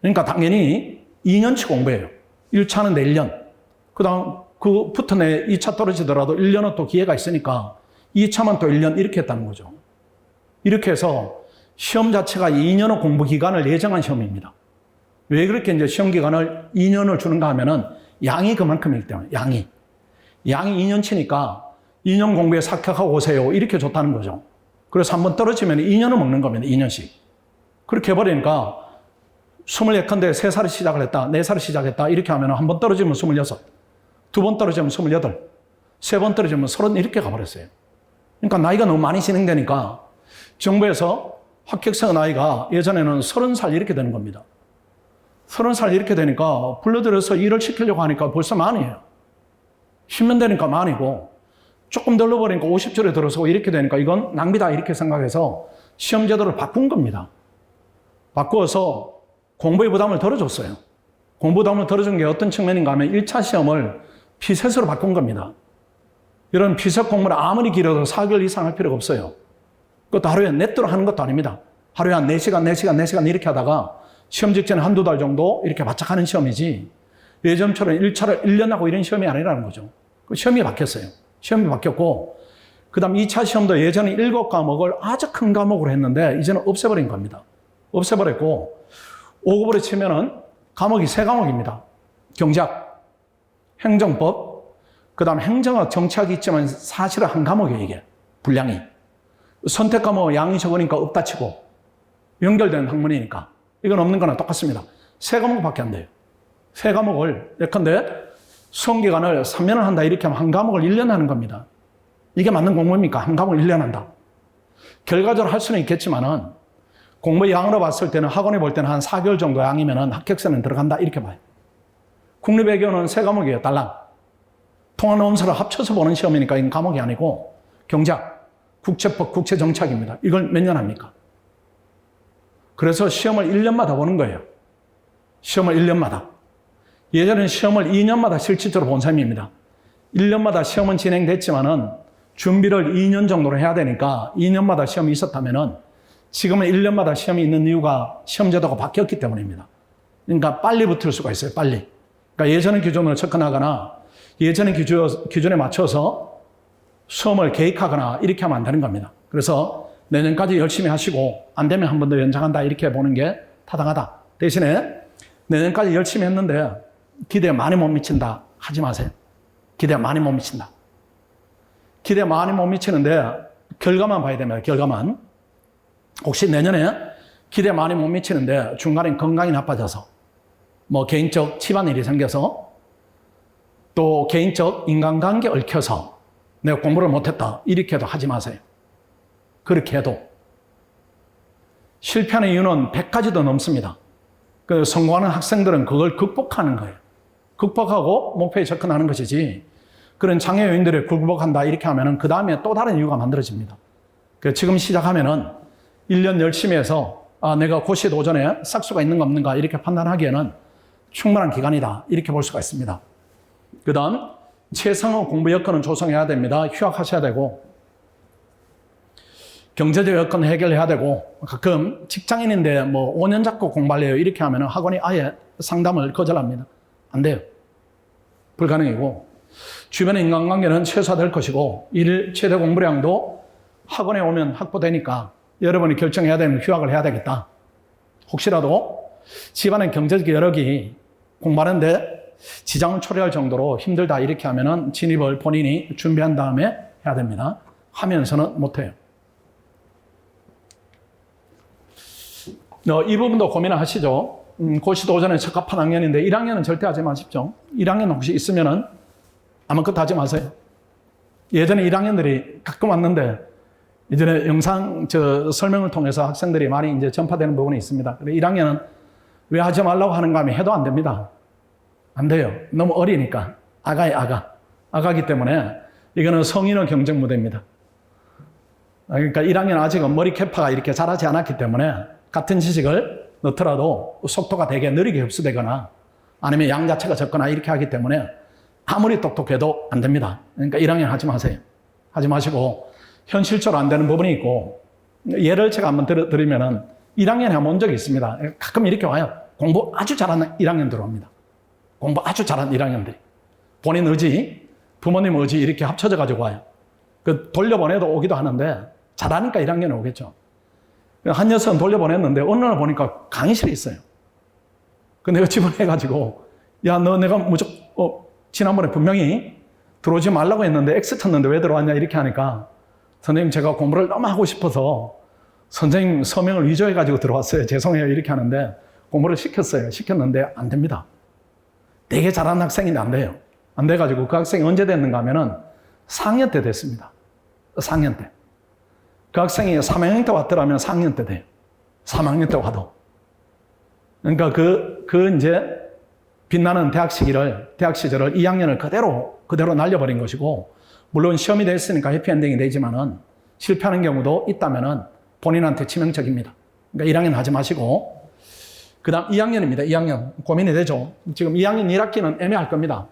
S1: 그러니까 당연히 2년치 공부해요. 1차는 내 1년. 그 다음 그 붙은 애 2차 떨어지더라도 1년은 또 기회가 있으니까 2차만 또 1년 이렇게 했다는 거죠. 이렇게 해서 시험 자체가 2년의 공부 기간을 예정한 시험입니다. 왜 그렇게 이제 시험 기간을 2년을 주는가 하면은 양이 그만큼이기 때문에, 양이 2년치니까 2년 공부에 합격하고 오세요. 이렇게 줬다는 거죠. 그래서 한번 떨어지면 2년을 먹는 겁니다. 2년씩. 그렇게 해버리니까 24인데 3살에 시작을 했다, 4살에 시작했다. 이렇게 하면 한 번 떨어지면 26, 두 번 떨어지면 28, 세 번 떨어지면 30 이렇게 가버렸어요. 그러니까 나이가 너무 많이 진행되니까 정부에서 합격생 나이가 예전에는 30살 이렇게 되는 겁니다. 30살 이렇게 되니까 불러들여서 일을 시키려고 하니까 벌써 만이에요. 10년 되니까 만이고, 조금 더 넣어버리니까 50줄에 들어서고 이렇게 되니까 이건 낭비다 이렇게 생각해서 시험 제도를 바꾼 겁니다. 바꾸어서 공부의 부담을 덜어줬어요. 공부 부담을 덜어준 게 어떤 측면인가 하면 1차 시험을 피셋으로 바꾼 겁니다. 이런 피셋 공부를 아무리 길어도 4개월 이상 할 필요가 없어요. 그것도 하루에 넷도로 하는 것도 아닙니다. 하루에 한 4시간 이렇게 하다가 시험 직전에 한두 달 정도 이렇게 바짝 하는 시험이지, 예전처럼 1차를 1년 하고 이런 시험이 아니라는 거죠. 시험이 바뀌었어요. 시험이 바뀌었고, 그 다음 2차 시험도 예전에 7과목을 아주 큰 과목으로 했는데 이제는 없애버린 겁니다. 없애버렸고, 5급으로 치면은 과목이 3과목입니다. 경제학, 행정법, 그 다음 행정학, 정치학이 있지만 사실은 한 과목이에요, 이게. 분량이. 선택 과목 양이 적으니까 없다 치고, 연결된 학문이니까. 이건 없는 거나 똑같습니다. 3과목밖에 안 돼요. 3과목을, 예컨대 수험 기간을 3년을 한다 이렇게 하면 한 과목을 1년 하는 겁니다. 이게 맞는 공부입니까? 한 과목을 1년 한다. 결과적으로 할 수는 있겠지만은 공부 양으로 봤을 때는 학원에 볼 때는 한 4개월 정도 양이면은 합격선은 들어간다 이렇게 봐요. 국립외교는 3과목이에요, 달랑. 통합원서를 합쳐서 보는 시험이니까 이건 과목이 아니고 경제학, 국제법, 국제정치학입니다. 이걸 몇 년 합니까? 그래서 시험을 1년마다 보는 거예요. 시험을 1년마다. 예전에는 시험을 2년마다 실질적으로 본 셈입니다. 1년마다 시험은 진행됐지만은 준비를 2년 정도로 해야 되니까 2년마다 시험이 있었다면은 지금은 1년마다 시험이 있는 이유가 시험 제도가 바뀌었기 때문입니다. 그러니까 빨리 붙을 수가 있어요, 빨리. 그러니까 예전의 기준으로 접근하거나 예전의 기준에 맞춰서 수험을 계획하거나 이렇게 하면 안 되는 겁니다. 그래서 내년까지 열심히 하시고 안 되면 한 번 더 연장한다 이렇게 보는 게 타당하다. 대신에 내년까지 열심히 했는데 기대에 많이 못 미친다 하지 마세요. 기대에 많이 못 미친다. 기대에 많이 못 미치는데 결과만 봐야 됩니다. 결과만. 혹시 내년에 기대에 많이 못 미치는데 중간에 건강이 나빠져서 뭐 개인적 집안일이 생겨서 또 개인적 인간관계 얽혀서 내가 공부를 못했다 이렇게 해도 하지 마세요. 그렇게 해도 실패하는 이유는 100가지도 넘습니다. 그래서 성공하는 학생들은 그걸 극복하는 거예요. 극복하고 목표에 접근하는 것이지, 그런 장애 요인들을 극복한다 이렇게 하면은 그 다음에 또 다른 이유가 만들어집니다. 지금 시작하면은 1년 열심히 해서 내가 고시에 도전에 싹수가 있는가 없는가 이렇게 판단하기에는 충분한 기간이다 이렇게 볼 수가 있습니다. 그 다음 최상의 공부 여건은 조성해야 됩니다. 휴학하셔야 되고 경제적 여건 해결해야 되고, 가끔 직장인인데 뭐 5년 잡고 공부할래요 이렇게 하면 학원이 아예 상담을 거절합니다. 안 돼요. 불가능이고, 주변의 인간관계는 최소화될 것이고, 일 최대 공부량도 학원에 오면 확보되니까 여러분이 결정해야 되는 휴학을 해야 되겠다. 혹시라도 집안의 경제적 여력이 공부하는데 지장을 초래할 정도로 힘들다 이렇게 하면은 진입을 본인이 준비한 다음에 해야 됩니다. 하면서는 못해요. 이 부분도 고민을 하시죠. 고시도전에 적합한 학년인데 1학년은 절대 하지 마십시오. 1학년 혹시 있으면은 아무것도 하지 마세요. 예전에 1학년들이 가끔 왔는데 이전에 영상 설명을 통해서 학생들이 많이 이제 전파되는 부분이 있습니다. 1학년은 왜 하지 말라고 하는가 하면 해도 안 됩니다. 안 돼요. 너무 어리니까. 아가기 때문에 이거는 성인의 경쟁 무대입니다. 그러니까 1학년 아직은 머리 캐파가 이렇게 자라지 않았기 때문에 같은 지식을 넣더라도 속도가 되게 느리게 흡수되거나 아니면 양 자체가 적거나 이렇게 하기 때문에 아무리 똑똑해도 안 됩니다. 그러니까 1학년 하지 마세요. 하지 마시고 현실적으로 안 되는 부분이 있고 예를 제가 한번 드리면은 1학년에 한번 온 적이 있습니다. 가끔 이렇게 와요. 공부 아주 잘하는 1학년 들어옵니다. 공부 아주 잘하는 1학년들이. 본인 의지, 부모님 의지 이렇게 합쳐져 가지고 와요. 그 돌려보내도 오기도 하는데 잘하니까 1학년에 오겠죠. 한 녀석은 돌려보냈는데 어느 날 보니까 강의실에 있어요. 그 내가 집어내가지고 야, 너 내가 지난번에 분명히 들어오지 말라고 했는데 X 쳤는데 왜 들어왔냐 이렇게 하니까 선생님 제가 공부를 너무 하고 싶어서 선생님 서명을 위조해가지고 들어왔어요. 죄송해요 이렇게 하는데 공부를 시켰는데 안 됩니다. 되게 잘하는 학생인데 안 돼요. 안 돼가지고 그 학생이 언제 됐는가 하면은 4학년 때 됐습니다. 4학년 때. 그 학생이 3학년 때 왔더라면 4학년 때 돼요. 3학년 때 와도. 그러니까 이제 빛나는 대학 시절을 2학년을 그대로 날려버린 것이고, 물론 시험이 됐으니까 해피엔딩이 되지만은 실패하는 경우도 있다면은 본인한테 치명적입니다. 그러니까 1학년 하지 마시고, 그 다음 2학년입니다. 2학년. 고민이 되죠. 지금 2학년 1학기는 애매할 겁니다.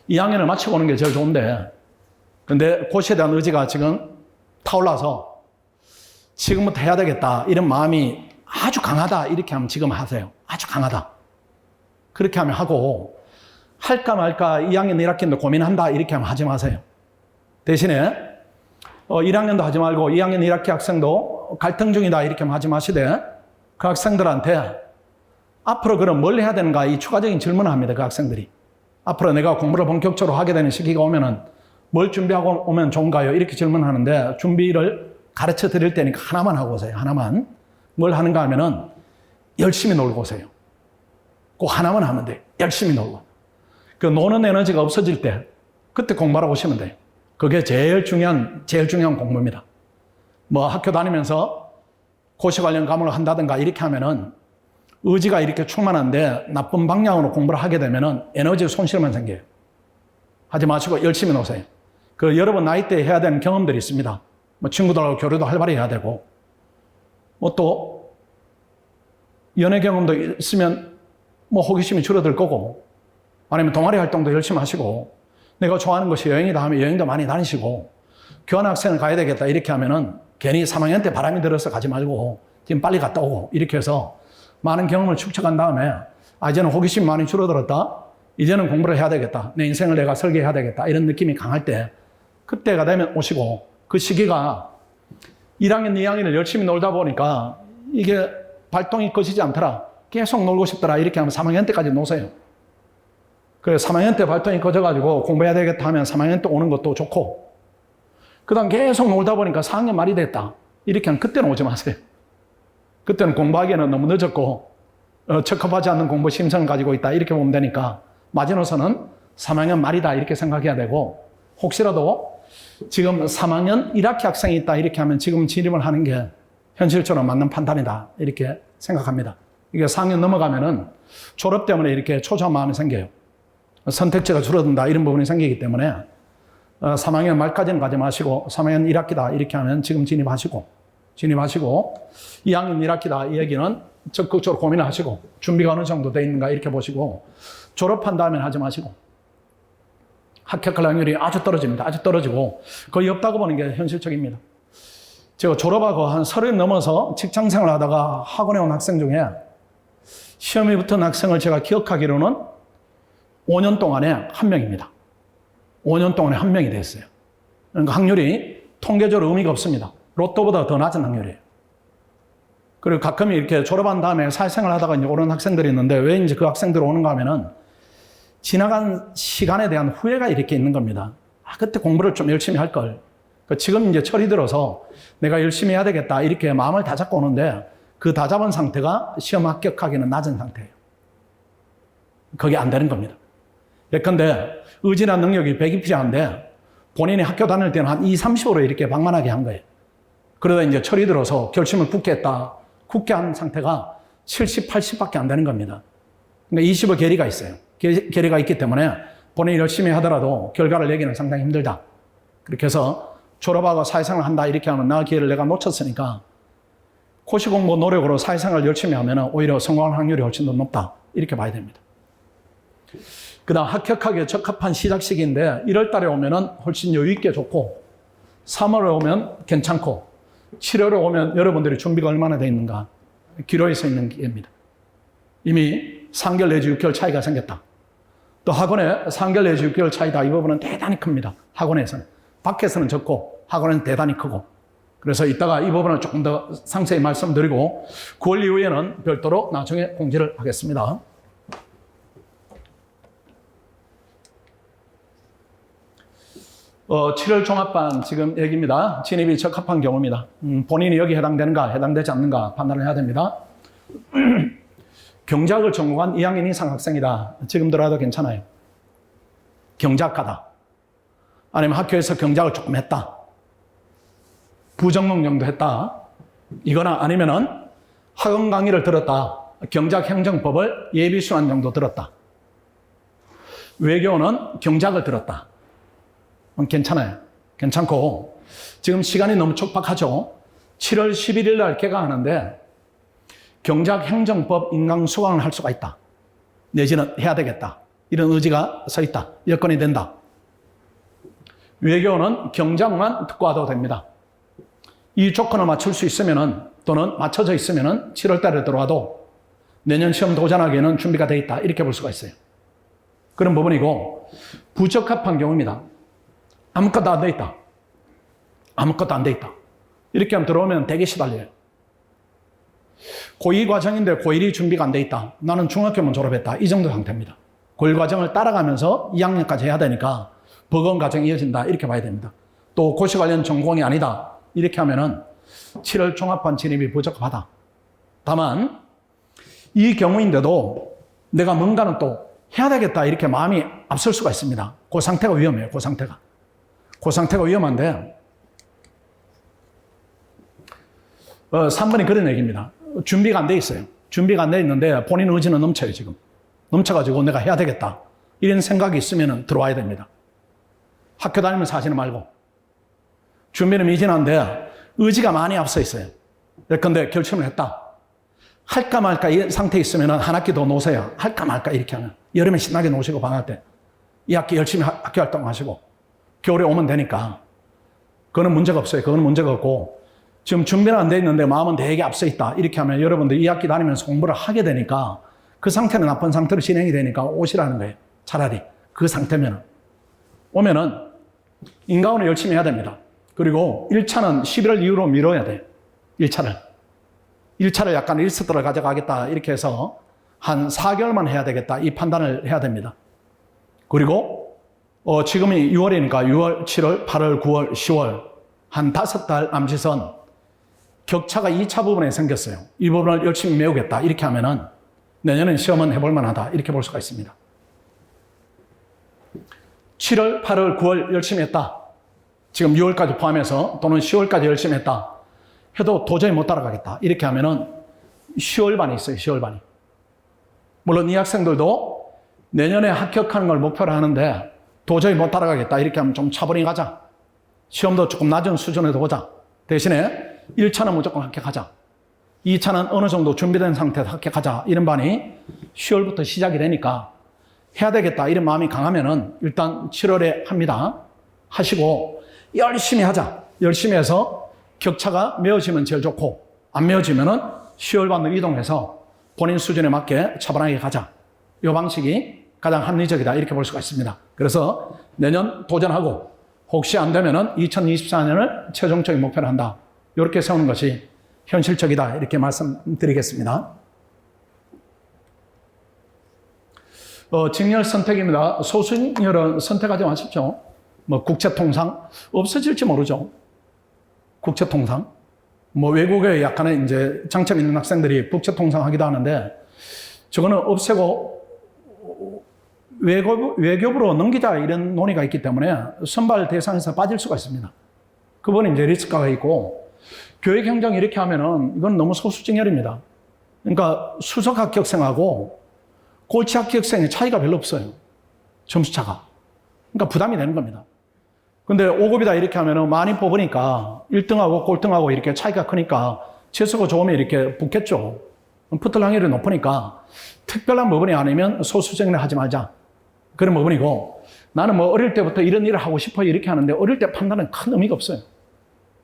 S1: 2학년을 마치고 오는 게 제일 좋은데, 근데 고시에 대한 의지가 지금 타올라서 지금부터 해야 되겠다. 이런 마음이 아주 강하다. 이렇게 하면 지금 하세요. 아주 강하다. 그렇게 하면 하고, 할까 말까 2학년 1학기인데 고민한다. 이렇게 하면 하지 마세요. 대신에 1학년도 하지 말고 2학년 1학기 학생도 갈등 중이다. 이렇게 하면 하지 마시되 그 학생들한테 앞으로 그럼 뭘 해야 되는가 이 추가적인 질문을 합니다. 그 학생들이. 앞으로 내가 공부를 본격적으로 하게 되는 시기가 오면은 뭘 준비하고 오면 좋은가요? 이렇게 질문하는데 준비를 가르쳐 드릴 테니까 하나만 하고 오세요. 하나만. 뭘 하는가 하면은 열심히 놀고 오세요. 꼭 하나만 하면 돼요. 열심히 놀고. 그 노는 에너지가 없어질 때 그때 공부하러 오시면 돼요. 그게 제일 중요한 공부입니다. 뭐 학교 다니면서 고시 관련 과목을 한다든가 이렇게 하면은 의지가 이렇게 충만한데 나쁜 방향으로 공부를 하게 되면은 에너지 손실만 생겨요. 하지 마시고 열심히 노세요. 여러분 나이 때 해야 되는 경험들이 있습니다. 뭐 친구들하고 교류도 활발히 해야 되고, 뭐 또 연애 경험도 있으면 뭐 호기심이 줄어들 거고, 아니면 동아리 활동도 열심히 하시고, 내가 좋아하는 것이 여행이다 하면 여행도 많이 다니시고, 교환학생을 가야 되겠다 이렇게 하면은 괜히 3학년 때 바람이 들어서 가지 말고 지금 빨리 갔다 오고 이렇게 해서 많은 경험을 축적한 다음에 이제는 호기심이 많이 줄어들었다. 이제는 공부를 해야 되겠다. 내 인생을 내가 설계해야 되겠다. 이런 느낌이 강할 때 그때가 되면 오시고, 그 시기가 1학년, 2학년을 열심히 놀다 보니까 이게 발동이 꺼지지 않더라. 계속 놀고 싶더라. 이렇게 하면 3학년 때까지 노세요. 그래서 3학년 때 발동이 꺼져가지고 공부해야 되겠다 하면 3학년 때 오는 것도 좋고, 그 다음 계속 놀다 보니까 4학년 말이 됐다. 이렇게 하면 그때는 오지 마세요. 그때는 공부하기에는 너무 늦었고, 적합하지 않는 공부 심성을 가지고 있다. 이렇게 보면 되니까 마지노선은 3학년 말이다. 이렇게 생각해야 되고, 혹시라도 지금 3학년 1학기 학생이 있다. 이렇게 하면 지금 진입을 하는 게 현실적으로 맞는 판단이다. 이렇게 생각합니다. 이게 4학년 넘어가면은 졸업 때문에 이렇게 초조한 마음이 생겨요. 선택지가 줄어든다. 이런 부분이 생기기 때문에 3학년 말까지는 가지 마시고 3학년 1학기다. 이렇게 하면 지금 진입하시고 2학년 1학기다. 이 얘기는 적극적으로 고민을 하시고 준비가 어느 정도 돼 있는가 이렇게 보시고, 졸업한 다음에 하지 마시고, 합격할 확률이 아주 떨어집니다. 아주 떨어지고 거의 없다고 보는 게 현실적입니다. 제가 졸업하고 한 30 넘어서 직장생활 하다가 학원에 온 학생 중에 시험이 붙은 학생을 제가 기억하기로는 5년 동안에 1명입니다. 5년 동안에 1명이 됐어요. 그러니까 확률이 통계적으로 의미가 없습니다. 로또보다 더 낮은 확률이에요. 그리고 가끔 이렇게 졸업한 다음에 사회생활 하다가 이제 오는 학생들이 있는데 왜 이제 그 학생들이 오는가 하면은 지나간 시간에 대한 후회가 이렇게 있는 겁니다. 그때 공부를 좀 열심히 할 걸. 지금 이제 철이 들어서 내가 열심히 해야 되겠다. 이렇게 마음을 다 잡고 오는데 그 다 잡은 상태가 시험 합격하기는 낮은 상태예요. 그게 안 되는 겁니다. 예컨대 의지나 능력이 100이 필요한데 본인이 학교 다닐 때는 한 20, 30으로 이렇게 방만하게 한 거예요. 그러다 이제 철이 들어서 결심을 굳게 했다. 굳게 한 상태가 70, 80밖에 안 되는 겁니다. 그러니까 20의 괴리가 있어요. 괴리가 있기 때문에 본인이 열심히 하더라도 결과를 내기는 상당히 힘들다. 그렇게 해서 졸업하고 사회생활을 한다 이렇게 하면 나 기회를 내가 놓쳤으니까 고시 공부 노력으로 사회생활을 열심히 하면 오히려 성공할 확률이 훨씬 더 높다. 이렇게 봐야 됩니다. 그 다음 합격하기에 적합한 시작 시기인데 1월 달에 오면은 훨씬 여유 있게 좋고 3월에 오면 괜찮고 7월에 오면 여러분들이 준비가 얼마나 되어 있는가 기로에 서 있는 기회입니다. 이미 3개월 내지 6개월 차이가 생겼다. 또 학원에 3개월 내지 6개월 차이다. 이 부분은 대단히 큽니다. 학원에서는. 밖에서는 적고 학원은 대단히 크고. 그래서 이따가 이 부분을 조금 더 상세히 말씀드리고 9월 이후에는 별도로 나중에 공지를 하겠습니다. 어, 7월 종합반 지금 얘기입니다. 진입이 적합한 경우입니다. 본인이 여기 해당되는가 해당되지 않는가 판단을 해야 됩니다. 경제학을 전공한 2학년 이상 학생이다. 지금 들어도 괜찮아요. 경제학과다. 아니면 학교에서 경제학을 조금 했다. 부전공 정도 했다. 이거나 아니면은 학원 강의를 들었다. 경제학 행정법을 예비순환 정도 들었다. 외교는 경제학을 들었다. 괜찮아요. 괜찮고 지금 시간이 너무 촉박하죠. 7월 11일 날 개강하는데 경제학 행정법 인강 수강을 할 수가 있다. 내지는 해야 되겠다. 이런 의지가 서 있다. 여건이 된다. 외교는 경제학만 듣고 와도 됩니다. 이 조건을 맞출 수 있으면은 또는 맞춰져 있으면은 7월 달에 들어와도 내년 시험 도전하기에는 준비가 되어 있다. 이렇게 볼 수가 있어요. 그런 부분이고 부적합한 경우입니다. 아무것도 안 돼 있다. 아무것도 안 돼 있다. 이렇게 하면 들어오면 되게 시달려요. 고2 과정인데 고1이 준비가 안 돼 있다. 나는 중학교만 졸업했다. 이 정도 상태입니다. 고1 과정을 따라가면서 2학년까지 해야 되니까 버거운 과정이 이어진다. 이렇게 봐야 됩니다. 또 고시 관련 전공이 아니다. 이렇게 하면은 7월 종합반 진입이 부적합하다. 다만 이 경우인데도 내가 뭔가는 또 해야 되겠다. 이렇게 마음이 앞설 수가 있습니다. 그 상태가 위험해요. 그 상태가. 그 상태가 위험한데 3번이 그런 얘기입니다. 준비가 안 돼 있어요. 준비가 안 돼 있는데 본인 의지는 넘쳐요. 지금. 넘쳐가지고 내가 해야 되겠다. 이런 생각이 있으면 들어와야 됩니다. 학교 다니면서 하지는 말고. 준비는 미진한데 의지가 많이 앞서 있어요. 예컨대 결심을 했다. 할까 말까 이 상태에 있으면 한 학기 더 노세요. 할까 말까 이렇게 하면. 여름에 신나게 노시고 방학 때. 이 학기 열심히 학교 활동하시고. 겨울에 오면 되니까. 그거는 문제가 없어요. 그거는 문제가 없고. 지금 준비는 안 돼 있는데 마음은 되게 앞서 있다. 이렇게 하면 여러분들 이 학기 다니면서 공부를 하게 되니까 그 상태는 나쁜 상태로 진행이 되니까 오시라는 거예요. 차라리. 그 상태면은. 오면은 인강원을 열심히 해야 됩니다. 그리고 1차는 11월 이후로 미뤄야 돼요. 1차를 약간 일스트를 가져가겠다. 이렇게 해서 한 4개월만 해야 되겠다. 이 판단을 해야 됩니다. 그리고 지금이 6월이니까 6월, 7월, 8월, 9월, 10월 한 5달 남짓은 격차가 2차 부분에 생겼어요. 이 부분을 열심히 메우겠다. 이렇게 하면은 내년엔 시험은 해볼 만하다. 이렇게 볼 수가 있습니다. 7월, 8월, 9월 열심히 했다. 지금 6월까지 포함해서 또는 10월까지 열심히 했다. 해도 도저히 못 따라가겠다. 이렇게 하면은 10월반이 있어요. 10월반이. 물론 이 학생들도 내년에 합격하는 걸 목표로 하는데 도저히 못 따라가겠다. 이렇게 하면 좀 차분히 가자. 시험도 조금 낮은 수준에서 보자. 대신에 1차는 무조건 합격하자. 2차는 어느 정도 준비된 상태에서 합격하자. 이런 반이 10월부터 시작이 되니까 해야 되겠다. 이런 마음이 강하면은 일단 7월에 합니다. 하시고 열심히 하자. 열심히 해서 격차가 메워지면 제일 좋고 안 메워지면은 10월 반으로 이동해서 본인 수준에 맞게 차분하게 가자. 이 방식이 가장 합리적이다. 이렇게 볼 수가 있습니다. 그래서 내년 도전하고 혹시 안 되면은 2024년을 최종적인 목표로 한다. 이렇게 세우는 것이 현실적이다. 이렇게 말씀드리겠습니다. 직렬 선택입니다. 소수직렬은 선택하지 마십시오. 국제통상 없어질지 모르죠. 국제통상. 뭐 외국에 약간의 이제 장점 있는 학생들이 국제 통상하기도 하는데 저거는 없애고 외교부로 넘기자 이런 논의가 있기 때문에 선발 대상에서 빠질 수가 있습니다. 그거는 이제 리스크가 있고 교육 행정 이렇게 하면은 이건 너무 소수증열입니다. 그러니까 수석 합격생하고 꼴찌 합격생의 차이가 별로 없어요. 점수 차가. 그러니까 부담이 되는 겁니다. 근데 5급이다 이렇게 하면은 많이 뽑으니까 1등하고 꼴등하고 이렇게 차이가 크니까 재수가 좋으면 이렇게 붙겠죠. 붙을 확률이 높으니까 특별한 부분이 아니면 소수증을 하지 말자. 그런 부분이고 나는 뭐 어릴 때부터 이런 일을 하고 싶어요 이렇게 하는데 어릴 때 판단은 큰 의미가 없어요.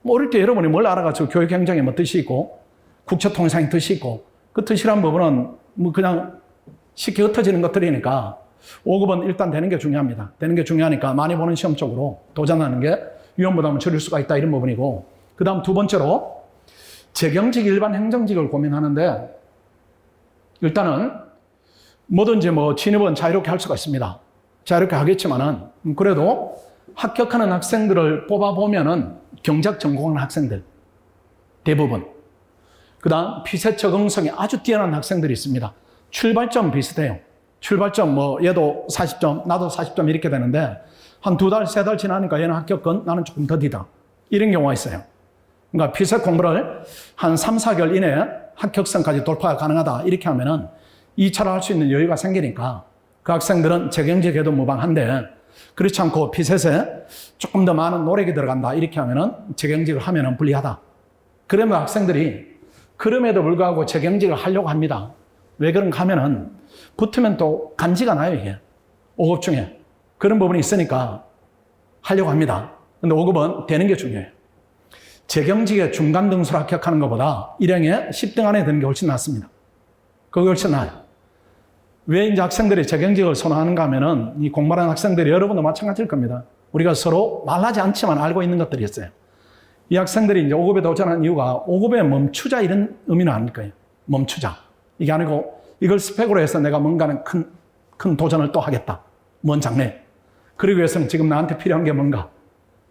S1: 뭐 어릴 때 여러분이 뭘 알아가지고 교육 행정에 뭐 뜻이 있고 국제 통상의 뜻이 있고 그 뜻이란 부분은 뭐 그냥 쉽게 흩어지는 것들이니까 5급은 일단 되는 게 중요합니다. 되는 게 중요하니까 많이 보는 시험 쪽으로 도전하는 게 위험 부담을 줄일 수가 있다 이런 부분이고 그 다음 두 번째로 재경직 일반 행정직을 고민하는데 일단은 뭐든지 뭐 진입은 자유롭게 할 수가 있습니다. 자유롭게 하겠지만은 그래도 합격하는 학생들을 뽑아보면은 경작 전공하는 학생들 대부분 그 다음 피세 적응성이 아주 뛰어난 학생들이 있습니다. 출발점 비슷해요. 출발점 뭐 얘도 40점 나도 40점 이렇게 되는데 한 2달 3달 지나니까 얘는 합격권 나는 조금 더디다 이런 경우가 있어요. 그러니까 피세 공부를 한 3, 4개월 이내에 합격선까지 돌파가 가능하다 이렇게 하면은 2차로 할 수 있는 여유가 생기니까 그 학생들은 재경직에도 무방한데 그렇지 않고 피셋에 조금 더 많은 노력이 들어간다 이렇게 하면은 재경직을 하면은 불리하다. 그러면 학생들이 그럼에도 불구하고 재경직을 하려고 합니다. 왜 그런가 하면은 붙으면 또 간지가 나요 이게 5급 중에 그런 부분이 있으니까 하려고 합니다. 근데 5급은 되는 게 중요해요. 재경직에 중간 등수로 합격하는 것보다 일행에 10등 안에 드는 게 훨씬 낫습니다. 그게 훨씬 나아요. 왜 이제 학생들이 재경직을 선호하는가 하면은 이 공부하는 학생들이 여러분도 마찬가지일 겁니다. 우리가 서로 말하지 않지만 알고 있는 것들이 있어요. 이 학생들이 이제 5급에 도전하는 이유가 5급에 멈추자 이런 의미는 아닐 거예요. 멈추자. 이게 아니고 이걸 스펙으로 해서 내가 뭔가는 큰 도전을 또 하겠다. 먼 장래. 그러기 위해서는 지금 나한테 필요한 게 뭔가.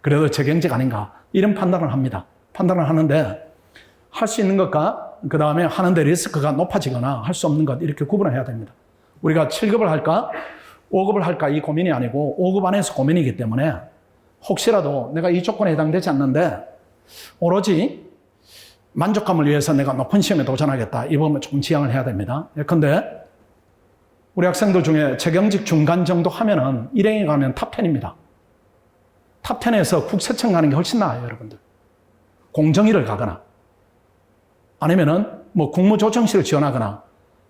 S1: 그래도 재경직 아닌가. 이런 판단을 합니다. 판단을 하는데 할 수 있는 것과 그 다음에 하는데 리스크가 높아지거나 할 수 없는 것 이렇게 구분을 해야 됩니다. 우리가 7급을 할까 5급을 할까 이 고민이 아니고 5급 안에서 고민이기 때문에 혹시라도 내가 이 조건에 해당되지 않는데 오로지 만족감을 위해서 내가 높은 시험에 도전하겠다 이 부분은 조금 지양을 해야 됩니다. 예컨대 우리 학생들 중에 재경직 중간 정도 하면은 일행에 가면 탑10입니다. 탑10에서 국세청 가는 게 훨씬 나아요 여러분들. 공정위를 가거나 아니면은 뭐 국무조정실을 지원하거나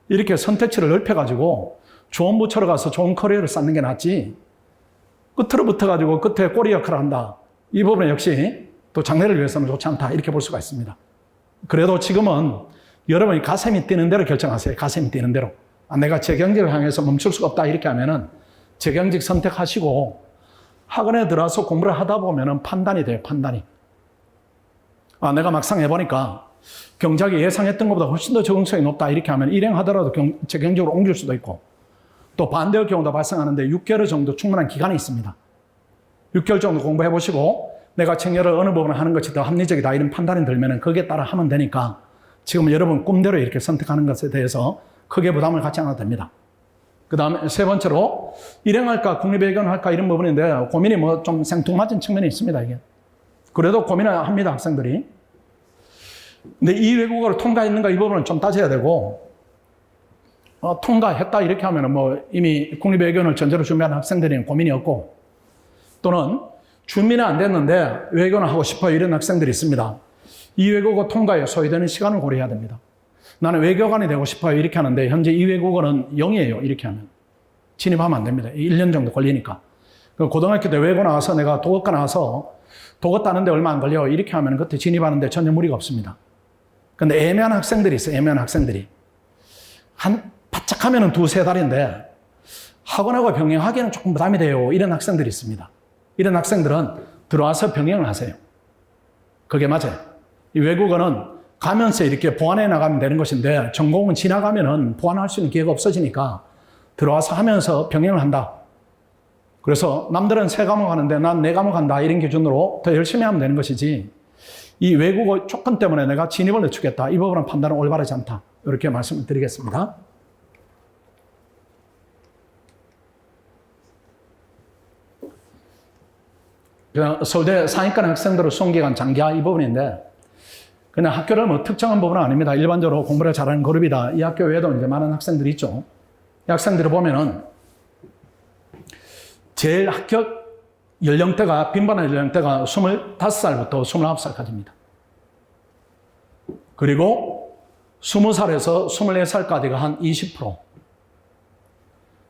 S1: 이렇게 선택지를 넓혀가지고 좋은 부처로 가서 좋은 커리어를 쌓는 게 낫지 끝으로 붙어가지고 끝에 꼬리 역할을 한다. 이 부분은 역시 또 장래를 위해서는 좋지 않다. 이렇게 볼 수가 있습니다. 그래도 지금은 여러분이 가슴이 뛰는 대로 결정하세요. 가슴이 뛰는 대로. 내가 재경직을 향해서 멈출 수가 없다. 이렇게 하면은 재경직 선택하시고 학원에 들어와서 공부를 하다 보면은 판단이 돼요. 판단이. 내가 막상 해보니까 경작이 예상했던 것보다 훨씬 더 적응성이 높다 이렇게 하면 일행하더라도 재경직으로 옮길 수도 있고 또 반대의 경우도 발생하는데 6개월 정도 충분한 기간이 있습니다. 6개월 정도 공부해 보시고 내가 청결을 어느 부분을 하는 것이 더 합리적이다 이런 판단이 들면 거기에 따라 하면 되니까 지금 여러분 꿈대로 이렇게 선택하는 것에 대해서 크게 부담을 갖지 않아도 됩니다. 그 다음에 세 번째로 일행할까 국립외교할까 이런 부분인데 고민이 뭐 좀 생뚱맞은 측면이 있습니다. 이게 그래도 고민을 합니다 학생들이. 근데 이 외국어를 통과했는가 이 부분은 좀 따져야 되고 통과했다 이렇게 하면 뭐 이미 국립외교원을 전제로 준비하는 학생들에는 고민이 없고 또는 준비는 안 됐는데 외교는 하고 싶어요 이런 학생들이 있습니다. 이 외국어 통과에 소요되는 시간을 고려해야 됩니다. 나는 외교관이 되고 싶어요 이렇게 하는데 현재 이 외국어는 0이에요 이렇게 하면 진입하면 안 됩니다. 1년 정도 걸리니까. 고등학교 때 외고 나와서 내가 도급과 나와서 도급 따는데 얼마 안 걸려 이렇게 하면 그때 진입하는데 전혀 무리가 없습니다. 근데 애매한 학생들이 있어요. 애매한 학생들이. 바짝 하면은 2-3달인데 학원하고 병행하기에는 조금 부담이 돼요. 이런 학생들이 있습니다. 이런 학생들은 들어와서 병행을 하세요. 그게 맞아요. 이 외국어는 가면서 이렇게 보완해 나가면 되는 것인데 전공은 지나가면은 보완할 수 있는 기회가 없어지니까 들어와서 하면서 병행을 한다. 그래서 남들은 3과목 하는데 난 4과목 한다. 이런 기준으로 더 열심히 하면 되는 것이지 이 외국어 조건 때문에 내가 진입을 늦추겠다. 이 부분은 판단은 올바르지 않다. 이렇게 말씀을 드리겠습니다. 서울대 상위권 학생들의 수험기간 장기화 이 부분인데, 그냥 학교를 뭐 특정한 부분은 아닙니다. 일반적으로 공부를 잘하는 그룹이다. 이 학교 외에도 이제 많은 학생들이 있죠. 이 학생들을 보면은 제일 합격 연령대가, 빈번한 연령대가 25살부터 29살까지입니다. 그리고 20살에서 24살까지가 한 20%.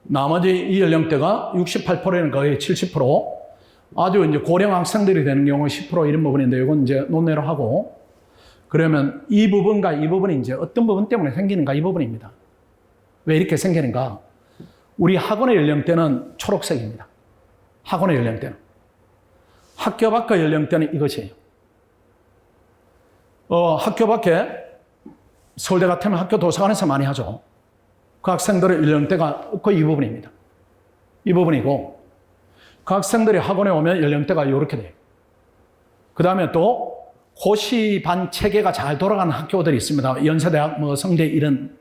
S1: 나머지 이 연령대가 68%는 거의 70%. 아주 이제 고령 학생들이 되는 경우 10% 이런 부분인데, 이건 이제 논외로 하고, 그러면 이 부분과 이 부분이 이제 어떤 부분 때문에 생기는가 이 부분입니다. 왜 이렇게 생기는가? 우리 학원의 연령대는 초록색입니다. 학원의 연령대는. 학교 밖의 연령대는 이것이에요. 학교 밖에 서울대 같으면 학교 도서관에서 많이 하죠. 그 학생들의 연령대가 거의 이 부분입니다. 이 부분이고, 그 학생들이 학원에 오면 연령대가 이렇게 돼요. 그 다음에 또 고시반 체계가 잘 돌아가는 학교들이 있습니다. 연세대학, 성대 이런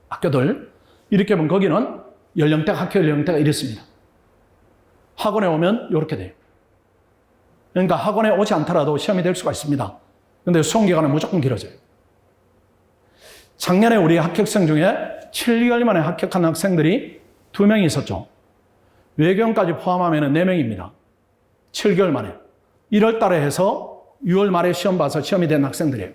S1: 학교들. 이렇게 보면 거기는 연령대가, 학교 연령대가 이렇습니다. 학원에 오면 이렇게 돼요. 그러니까 학원에 오지 않더라도 시험이 될 수가 있습니다. 근데 수험 기간은 무조건 길어져요. 작년에 우리 합격생 중에 7개월 만에 합격한 학생들이 2명이 있었죠. 외경까지 포함하면 4명입니다. 7개월 만에. 1월 달에 해서 6월 말에 시험 봐서 시험이 된 학생들이에요.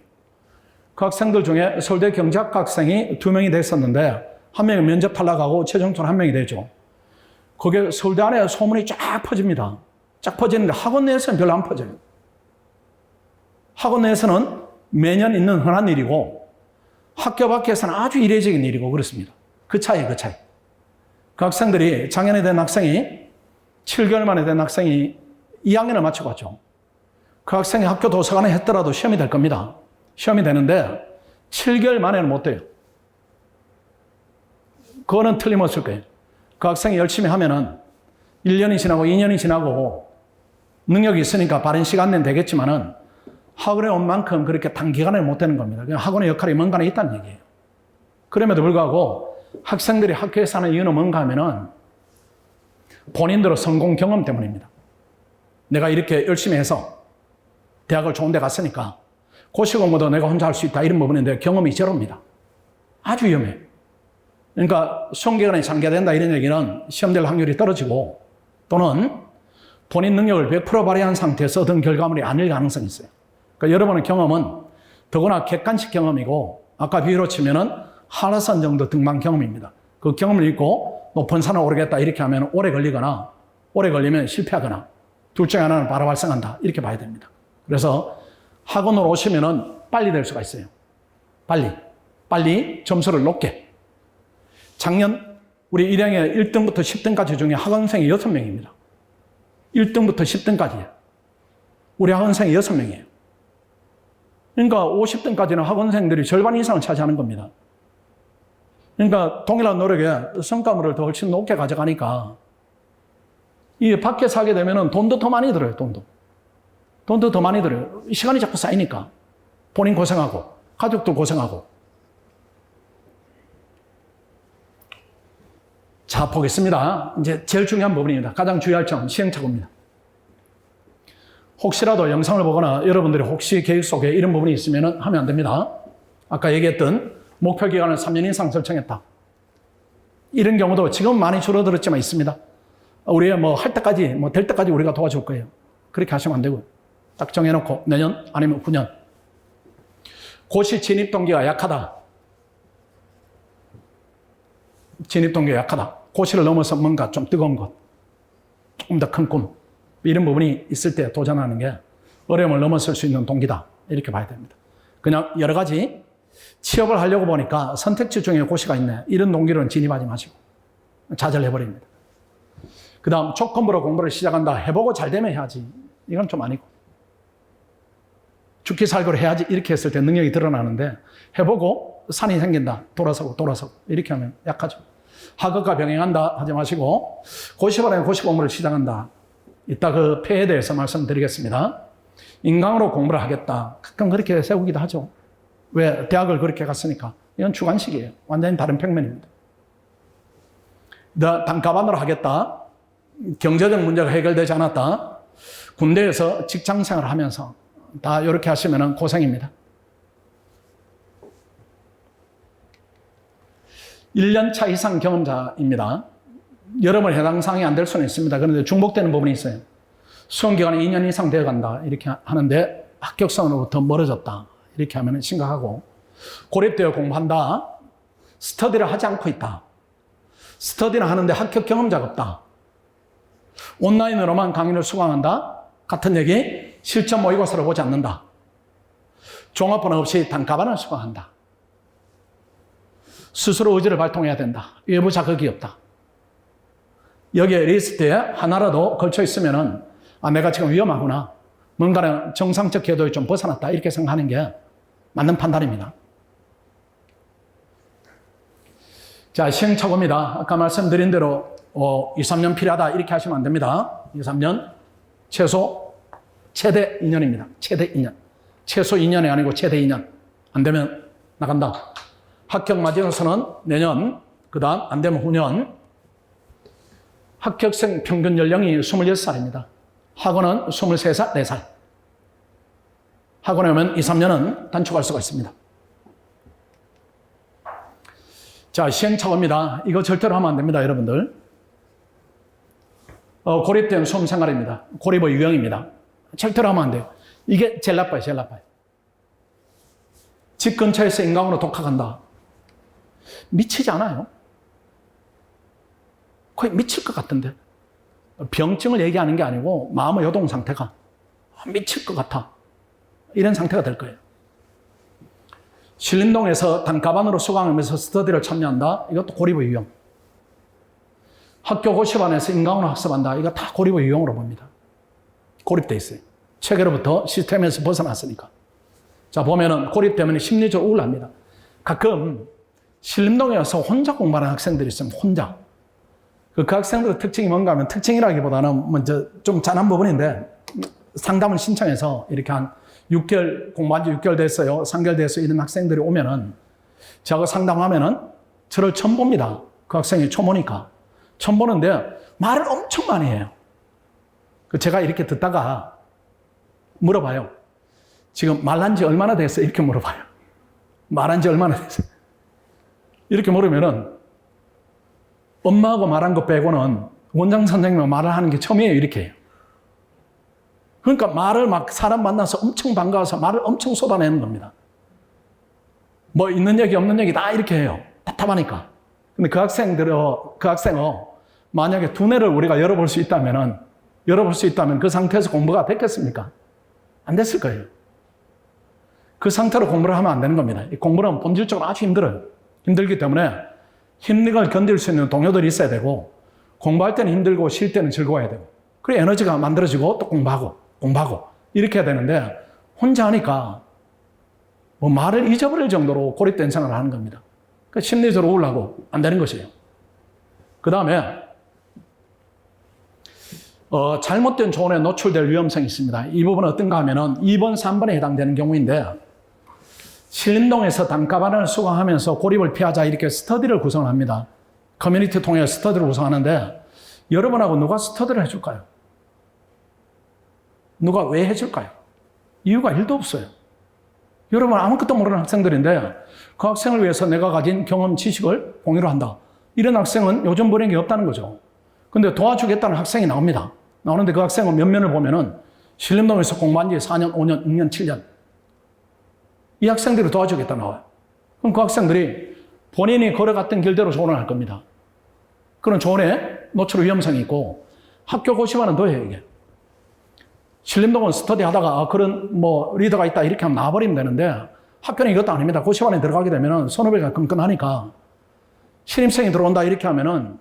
S1: 그 학생들 중에 서울대 경제학과 학생이 2명이 됐었는데, 한 명이 면접 탈락하고 최종 토론 1명이 되죠. 그게 서울대 안에 소문이 쫙 퍼집니다. 쫙 퍼지는데 학원 내에서는 별로 안 퍼져요. 학원 내에서는 매년 있는 흔한 일이고, 학교 밖에서는 아주 이례적인 일이고 그렇습니다. 그 차이. 그 학생들이, 작년에 된 학생이, 7개월 만에 된 학생이 2학년을 마치고 왔죠. 그 학생이 학교 도서관에 했더라도 시험이 될 겁니다. 시험이 되는데 7개월 만에는 못 돼요. 그거는 틀림없을 거예요. 그 학생이 열심히 하면은 1년이 지나고 2년이 지나고 능력이 있으니까 바른 시간 내는 되겠지만은 학원에 온 만큼 그렇게 단기간에 못 되는 겁니다. 그냥 학원의 역할이 뭔가는 있다는 얘기예요. 그럼에도 불구하고 학생들이 학교에서 하는 이유는 뭔가 하면은 본인들의 성공 경험 때문입니다. 내가 이렇게 열심히 해서 대학을 좋은 데 갔으니까 고시 공부도 내가 혼자 할 수 있다 이런 부분인데 경험이 제로입니다. 아주 위험해요. 그러니까 수험 기간이 장기화된다 이런 얘기는 시험 될 확률이 떨어지고 또는 본인 능력을 100% 발휘한 상태에서 얻은 결과물이 아닐 가능성이 있어요. 그러니까 여러분의 경험은 더구나 객관식 경험이고 아까 비유로 치면은 한라산 정도 등반 경험입니다. 그 경험을 잊고 높은 산을 오르겠다 이렇게 하면 오래 걸리거나 오래 걸리면 실패하거나 둘 중에 하나는 바로 발생한다 이렇게 봐야 됩니다. 그래서 학원으로 오시면은 빨리 될 수가 있어요. 빨리 점수를 높게. 작년 우리 1학년 1등부터 10등까지 중에 학원생이 6명입니다. 1등부터 10등까지예요. 우리 학원생이 6명이에요. 그러니까 50등까지는 학원생들이 절반 이상을 차지하는 겁니다. 그러니까 동일한 노력에 성과물을 더 훨씬 높게 가져가니까 이 밖에서 하게 되면 돈도 더 많이 들어요. 돈도 더 많이 들어요. 시간이 자꾸 쌓이니까 본인 고생하고 가족도 고생하고. 자, 보겠습니다. 이제 제일 중요한 부분입니다. 가장 주의할 점, 시행착오입니다. 혹시라도 영상을 보거나 여러분들이 혹시 계획 속에 이런 부분이 있으면 하면 안 됩니다. 아까 얘기했던 목표 기간을 3년 이상 설정했다. 이런 경우도 지금 많이 줄어들었지만 있습니다. 우리가 할 때까지, 될 때까지 우리가 도와줄 거예요. 그렇게 하시면 안 되고요. 딱 정해놓고 내년 아니면 9년. 고시 진입 동기가 약하다. 진입 동기가 약하다. 고시를 넘어서 뭔가 좀 뜨거운 것, 조금 더 큰 꿈, 이런 부분이 있을 때 도전하는 게 어려움을 넘어설 수 있는 동기다. 이렇게 봐야 됩니다. 그냥 여러 가지 취업을 하려고 보니까 선택지 중에 고시가 있네. 이런 동기로는 진입하지 마시고 좌절해버립니다. 그 다음 조건부로 공부를 시작한다. 해보고 잘 되면 해야지. 이건 좀 아니고. 죽기 살기로 해야지. 이렇게 했을 때 능력이 드러나는데 해보고 산이 생긴다. 돌아서고 이렇게 하면 약하죠. 학업과 병행한다 하지 마시고 고시반에 고시 공부를 시작한다. 이따 그 폐에 대해서 말씀드리겠습니다. 인강으로 공부를 하겠다. 가끔 그렇게 세우기도 하죠. 왜? 대학을 그렇게 갔으니까. 이건 주관식이에요. 완전히 다른 평면입니다. 단가반으로 하겠다. 경제적 문제가 해결되지 않았다. 군대에서 직장 생활을 하면서 다 이렇게 하시면 고생입니다. 1년차 이상 경험자입니다. 여러분 해당 사항이 안 될 수는 있습니다. 그런데 중복되는 부분이 있어요. 수험기간이 2년 이상 되어간다 이렇게 하는데 합격선으로부터 멀어졌다 이렇게 하면 심각하고, 고립되어 공부한다, 스터디를 하지 않고 있다, 스터디를 하는데 합격 경험자가 없다, 온라인으로만 강의를 수강한다, 같은 얘기, 실전 모의고사를 보지 않는다, 종합분 없이 단가반을 수강한다, 스스로 의지를 발동해야 된다, 외부 자극이 없다. 여기에 리스트에 하나라도 걸쳐 있으면은 내가 지금 위험하구나, 뭔가는 정상적 궤도에 좀 벗어났다 이렇게 생각하는 게 맞는 판단입니다. 자, 시행착오입니다. 아까 말씀드린 대로 2, 3년 필요하다 이렇게 하시면 안 됩니다. 2, 3년 최소 최대 2년입니다. 최대 2년. 최소 2년이 아니고 최대 2년. 안 되면 나간다. 합격 마지노선은 내년, 그 다음 안 되면 후년. 합격생 평균 연령이 26살입니다. 학원은 23살, 4살. 학원에 오면 2, 3년은 단축할 수가 있습니다. 자, 시행착오입니다. 이거 절대로 하면 안 됩니다, 여러분들. 고립된 수험 생활입니다. 고립의 유형입니다. 절대로 하면 안 돼요. 이게 제일 나빠요, 제일 나빠요. 집 근처에서 인강으로 독학한다. 미치지 않아요. 거의 미칠 것 같은데. 병증을 얘기하는 게 아니고 마음의 요동 상태가 미칠 것 같아. 이런 상태가 될 거예요. 신림동에서 단가반으로 수강하면서 스터디를 참여한다. 이것도 고립의 유형. 학교 고시반에서 인강으로 학습한다. 이거 다 고립의 유형으로 봅니다. 고립돼 있어요. 체계로부터 시스템에서 벗어났으니까. 자, 보면은 고립되면 심리적으로 우울합니다. 가끔 신림동에 와서 혼자 공부하는 학생들이 있으면 혼자. 그 학생들의 특징이 뭔가 하면, 특징이라기보다는 먼저 좀 잔한 부분인데, 상담을 신청해서 이렇게 한 6개월, 공부한 지 6개월 됐어요, 3개월 됐어요, 이런 학생들이 오면은, 제가 상담하면은 저를 처음 봅니다. 그 학생이 처음 오니까. 처음 보는데 말을 엄청 많이 해요. 제가 이렇게 듣다가 물어봐요. 지금 말한 지 얼마나 됐어요? 이렇게 물어봐요. 말한 지 얼마나 됐어요? 이렇게 물으면은 엄마하고 말한 것 빼고는 원장 선생님과 말을 하는 게 처음이에요. 이렇게 해요. 그러니까 말을 막 사람 만나서 엄청 반가워서 말을 엄청 쏟아내는 겁니다. 뭐 있는 얘기 없는 얘기 다 이렇게 해요. 답답하니까. 근데 그 학생은 만약에 두뇌를 우리가 열어볼 수 있다면 그 상태에서 공부가 됐겠습니까? 안 됐을 거예요. 그 상태로 공부를 하면 안 되는 겁니다. 이 공부는 본질적으로 아주 힘들어요. 힘들기 때문에 힘든 걸 견딜 수 있는 동료들이 있어야 되고, 공부할 때는 힘들고 쉴 때는 즐거워야 되고, 그래 에너지가 만들어지고 또 공부하고 이렇게 해야 되는데, 혼자 하니까 뭐 말을 잊어버릴 정도로 고립된 생활을 하는 겁니다. 그러니까 심리적으로 우울하고 안 되는 것이에요. 그 다음에 잘못된 조언에 노출될 위험성이 있습니다. 이 부분은 어떤가 하면은 2번, 3번에 해당되는 경우인데, 신림동에서 단가반을 수강하면서 고립을 피하자 이렇게 스터디를 구성을 합니다. 커뮤니티 통해 스터디를 구성하는데, 여러분하고 누가 스터디를 해줄까요? 누가 왜 해줄까요? 이유가 1도 없어요. 여러분 아무것도 모르는 학생들인데 그 학생을 위해서 내가 가진 경험, 지식을 공유를 한다. 이런 학생은 요즘 불행이 없다는 거죠. 근데 도와주겠다는 학생이 나옵니다. 나오는데 그 학생은 면면을 보면은 신림동에서 공부한 지 4년, 5년, 6년, 7년. 이 학생들이 도와주겠다 나와요. 그럼 그 학생들이 본인이 걸어갔던 길대로 조언을 할 겁니다. 그런 조언에 노출 위험성이 있고, 학교 고시반은 더해요, 이게. 신림동은 스터디 하다가 그런 리더가 있다 이렇게 하면 나와버리면 되는데, 학교는 이것도 아닙니다. 고시반에 들어가게 되면은 선후배가 끈끈하니까 신입생이 들어온다 이렇게 하면은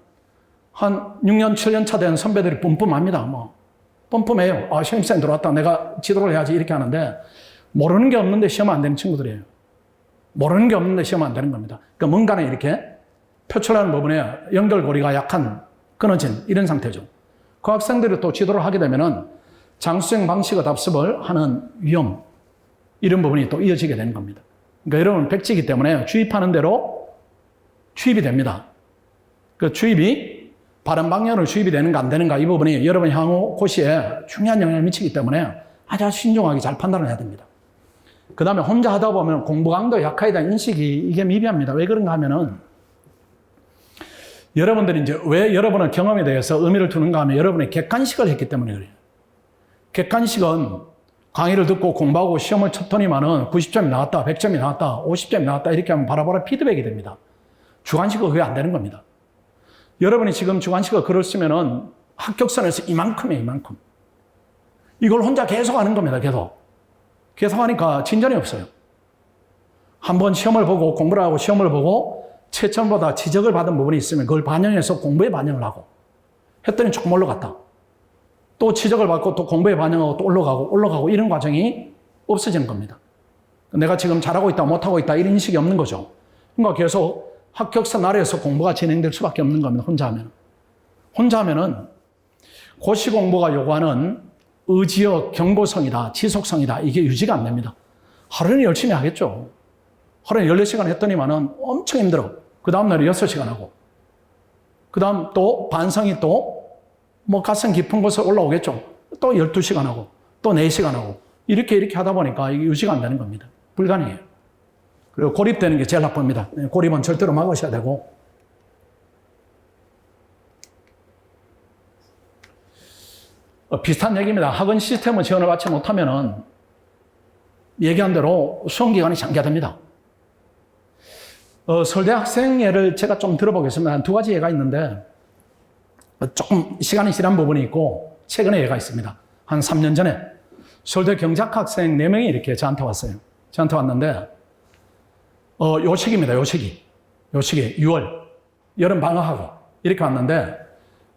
S1: 한 6년, 7년 차 된 선배들이 뿜뿜합니다. 뿜뿜해요. 신입생 들어왔다. 내가 지도를 해야지 이렇게 하는데, 모르는 게 없는데 시험 안 되는 친구들이에요. 모르는 게 없는데 시험 안 되는 겁니다. 그러니까 뭔가는 이렇게 표출하는 부분에 연결고리가 약한, 끊어진 이런 상태죠. 그 학생들이 또 지도를 하게 되면은 장수생 방식의 답습을 하는 위험, 이런 부분이 또 이어지게 되는 겁니다. 그러니까 여러분 백지이기 때문에 주입하는 대로 주입이 됩니다. 그 주입이 바른 방향으로 주입이 되는가 안 되는가 이 부분이 여러분 향후 고시에 중요한 영향을 미치기 때문에 아주 신중하게 잘 판단을 해야 됩니다. 그 다음에 혼자 하다 보면 공부 강도 약화에 대한 인식이 이게 미비합니다. 왜 그런가 하면은 여러분들이 이제 왜 여러분의 경험에 대해서 의미를 두는가 하면 여러분의 객관식을 했기 때문에 그래요. 객관식은 강의를 듣고 공부하고 시험을 쳤더니만은 90점이 나왔다, 100점이 나왔다, 50점이 나왔다 이렇게 하면 바로바로 피드백이 됩니다. 주관식은 그게 안 되는 겁니다. 여러분이 지금 주관식을 글을 쓰면은 합격선에서 이만큼이에요, 이만큼. 이걸 혼자 계속 하는 겁니다, 계속. 계속 하니까 진전이 없어요. 한번 시험을 보고 공부를 하고 시험을 보고 채점보다 지적을 받은 부분이 있으면 그걸 반영해서 공부에 반영을 하고 했더니 조금 올라갔다. 또 지적을 받고 또 공부에 반영하고 또 올라가고 이런 과정이 없어지는 겁니다. 내가 지금 잘하고 있다, 못하고 있다 이런 인식이 없는 거죠. 그러니까 계속 합격선 아래에서 공부가 진행될 수밖에 없는 겁니다. 혼자 하면. 혼자 하면은 고시 공부가 요구하는 의지의 경고성이다, 지속성이다 이게 유지가 안 됩니다. 하루는 열심히 하겠죠. 하루에 14시간 했더니만은 엄청 힘들어. 그 다음날에 6시간 하고. 그 다음 또 반성이 또 뭐 가슴 깊은 곳에 올라오겠죠. 또 12시간 하고, 또 4시간 하고. 이렇게 하다 보니까 이게 유지가 안 되는 겁니다. 불가능해요. 그리고 고립되는 게 제일 나쁩니다. 고립은 절대로 막으셔야 되고. 비슷한 얘기입니다. 학원 시스템을 지원을 받지 못하면은 얘기한 대로 수험기간이 장기화됩니다. 서울대 학생 예를 제가 좀 들어보겠습니다. 한 2가지 예가 있는데, 조금 시간이 지난 부분이 있고, 최근에 예가 있습니다. 한 3년 전에 서울대 경제학 학생 4명이 이렇게 저한테 왔어요. 저한테 왔는데, 요 시기입니다. 요 시기. 6월. 여름 방학하고. 이렇게 왔는데,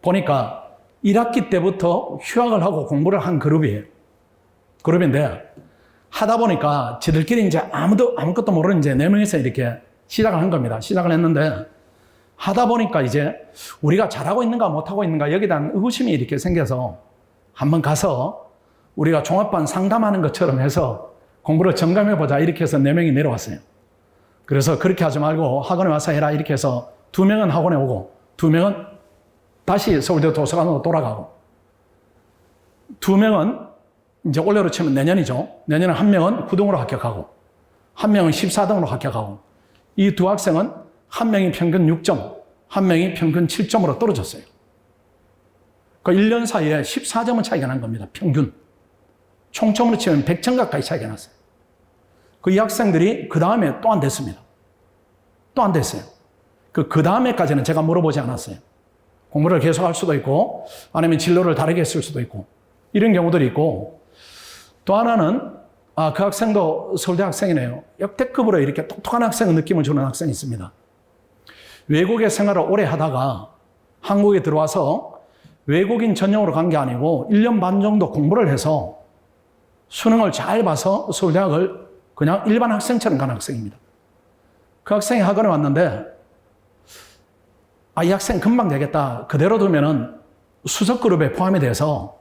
S1: 보니까 1학기 때부터 휴학을 하고 공부를 한 그룹인데, 하다 보니까 지들끼리 이제 아무것도 모르는 이제 4명이서 이렇게 시작을 한 겁니다. 시작을 했는데, 하다 보니까 이제 우리가 잘하고 있는가 못하고 있는가 여기에 대한 의구심이 이렇게 생겨서 한번 가서 우리가 종합반 상담하는 것처럼 해서 공부를 점검해보자 이렇게 해서 4명이 내려왔어요. 그래서 그렇게 하지 말고 학원에 와서 해라 이렇게 해서 2명은 학원에 오고 2명은 다시 서울대 도서관으로 돌아가고 2명은 이제 올해로 치면 내년이죠. 내년에 1명은 9등으로 합격하고 1명은 14등으로 합격하고 이 2 학생은 1명이 평균 6점, 1명이 평균 7점으로 떨어졌어요. 그 1년 사이에 14점은 차이가 난 겁니다. 평균. 총점으로 치면 100점 가까이 차이가 났어요. 이 학생들이 그 다음에 또 안 됐습니다. 또 안 됐어요. 그 다음에까지는 제가 물어보지 않았어요. 공부를 계속 할 수도 있고, 아니면 진로를 다르게 했을 수도 있고, 이런 경우들이 있고, 또 하나는, 그 학생도 서울대 학생이네요. 역대급으로 이렇게 똑똑한 학생의 느낌을 주는 학생이 있습니다. 외국에 생활을 오래 하다가 한국에 들어와서 외국인 전용으로 간 게 아니고 1년 반 정도 공부를 해서 수능을 잘 봐서 서울대학을 그냥 일반 학생처럼 간 학생입니다. 그 학생이 학원에 왔는데 이 학생 금방 되겠다. 그대로 두면은 수석 그룹에 포함이 돼서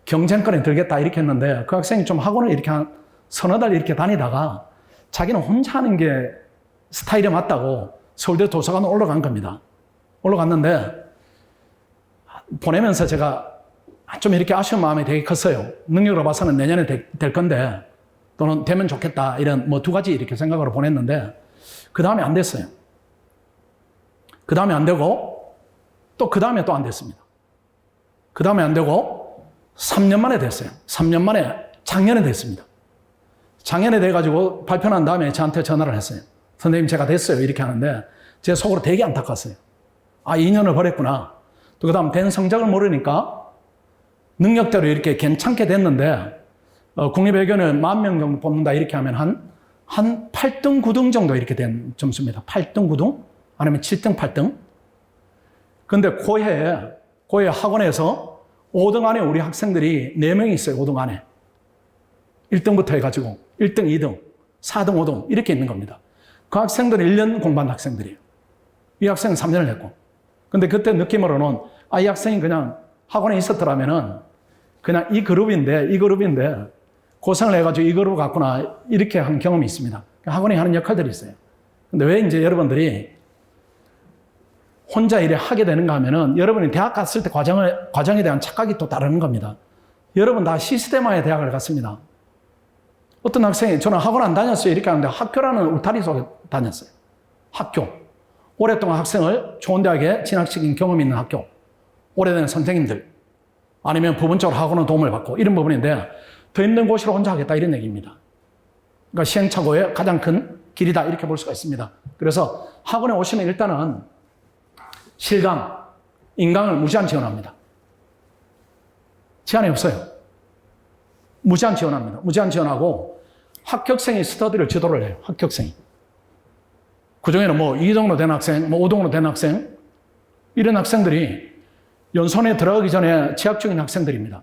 S1: 경쟁권에 들겠다 이렇게 했는데 그 학생이 좀 학원을 이렇게 한 서너 달 이렇게 다니다가 자기는 혼자 하는 게 스타일에 맞다고 서울대 도서관으로 올라간 겁니다. 올라갔는데 보내면서 제가 좀 이렇게 아쉬운 마음이 되게 컸어요. 능력으로 봐서는 내년에 될 건데 또는 되면 좋겠다 이런 뭐 2가지 이렇게 생각으로 보냈는데 그 다음에 안 됐어요. 그 다음에 안 되고 또 그 다음에 또 안 됐습니다. 그 다음에 안 되고 3년 만에 됐어요. 3년 만에 작년에 됐습니다. 작년에 돼가지고 발표 난 다음에 저한테 전화를 했어요. 선생님 제가 됐어요. 이렇게 하는데 제 속으로 되게 안타까웠어요. 2년을 버렸구나. 또 그 다음 된 성적을 모르니까 능력대로 이렇게 괜찮게 됐는데 국립외교는 10,000명 정도 뽑는다 이렇게 하면 한 8등, 9등 정도 이렇게 된 점수입니다. 8등, 9등? 아니면 7등, 8등? 근데 고해 학원에서 5등 안에 우리 학생들이 4명이 있어요. 5등 안에. 1등부터 해가지고 1등, 2등, 4등, 5등 이렇게 있는 겁니다. 그 학생들은 1년 공부한 학생들이에요. 이 학생은 3년을 했고. 근데 그때 느낌으로는 이 학생이 그냥 학원에 있었더라면은 그냥 이 그룹인데 고생을 해가지고 이 그룹을 갔구나 이렇게 한 경험이 있습니다. 학원이 하는 역할들이 있어요. 근데 왜 이제 여러분들이 혼자 일을 하게 되는가 하면은 여러분이 대학 갔을 때 과정에 대한 착각이 또 다른 겁니다. 여러분 다 시스템화의 대학을 갔습니다. 어떤 학생이 저는 학원 안 다녔어요 이렇게 하는데 학교라는 울타리 속에 다녔어요. 학교. 오랫동안 학생을 좋은 대학에 진학시킨 경험이 있는 학교. 오래된 선생님들. 아니면 부분적으로 학원의 도움을 받고 이런 부분인데 더 힘든 곳으로 혼자 하겠다 이런 얘기입니다. 그러니까 시행착오의 가장 큰 길이다 이렇게 볼 수가 있습니다. 그래서 학원에 오시면 일단은 실강, 인강을 무제한 지원합니다. 제한이 없어요. 무제한 지원합니다. 무제한 지원하고 합격생이 스터디를 지도를 해요. 합격생이. 그중에는 뭐 2등으로 된 학생, 뭐 5등으로 된 학생 이런 학생들이 연수원에 들어가기 전에 재학 중인 학생들입니다.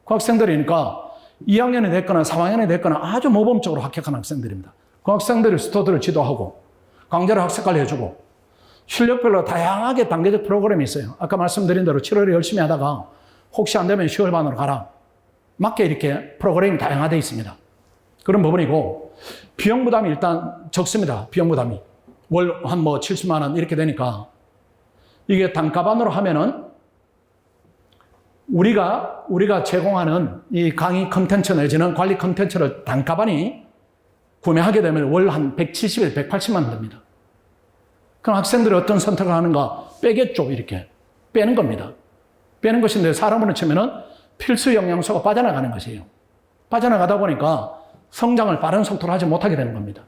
S1: 그 학생들이니까 2학년이 됐거나 3학년이 됐거나 아주 모범적으로 합격한 학생들입니다. 그 학생들이 스터디를 지도하고 강제로 학습관리 해주고 실력별로 다양하게 단계적 프로그램이 있어요. 아까 말씀드린 대로 7월에 열심히 하다가 혹시 안 되면 10월 반으로 가라. 맞게 이렇게 프로그램이 다양화되어 있습니다. 그런 부분이고 비용 부담이 일단 적습니다. 비용 부담이. 월 한 뭐 70만 원 이렇게 되니까 이게 단가반으로 하면은 우리가 제공하는 이 강의 컨텐츠 내지는 관리 컨텐츠를 단가반이 구매하게 되면 월 한 170에서 180만 원 됩니다. 그럼 학생들이 어떤 선택을 하는가? 빼겠죠, 이렇게. 빼는 겁니다. 빼는 것인데 사람으로 치면은 필수 영양소가 빠져나가는 것이에요. 빠져나가다 보니까 성장을 빠른 속도로 하지 못하게 되는 겁니다.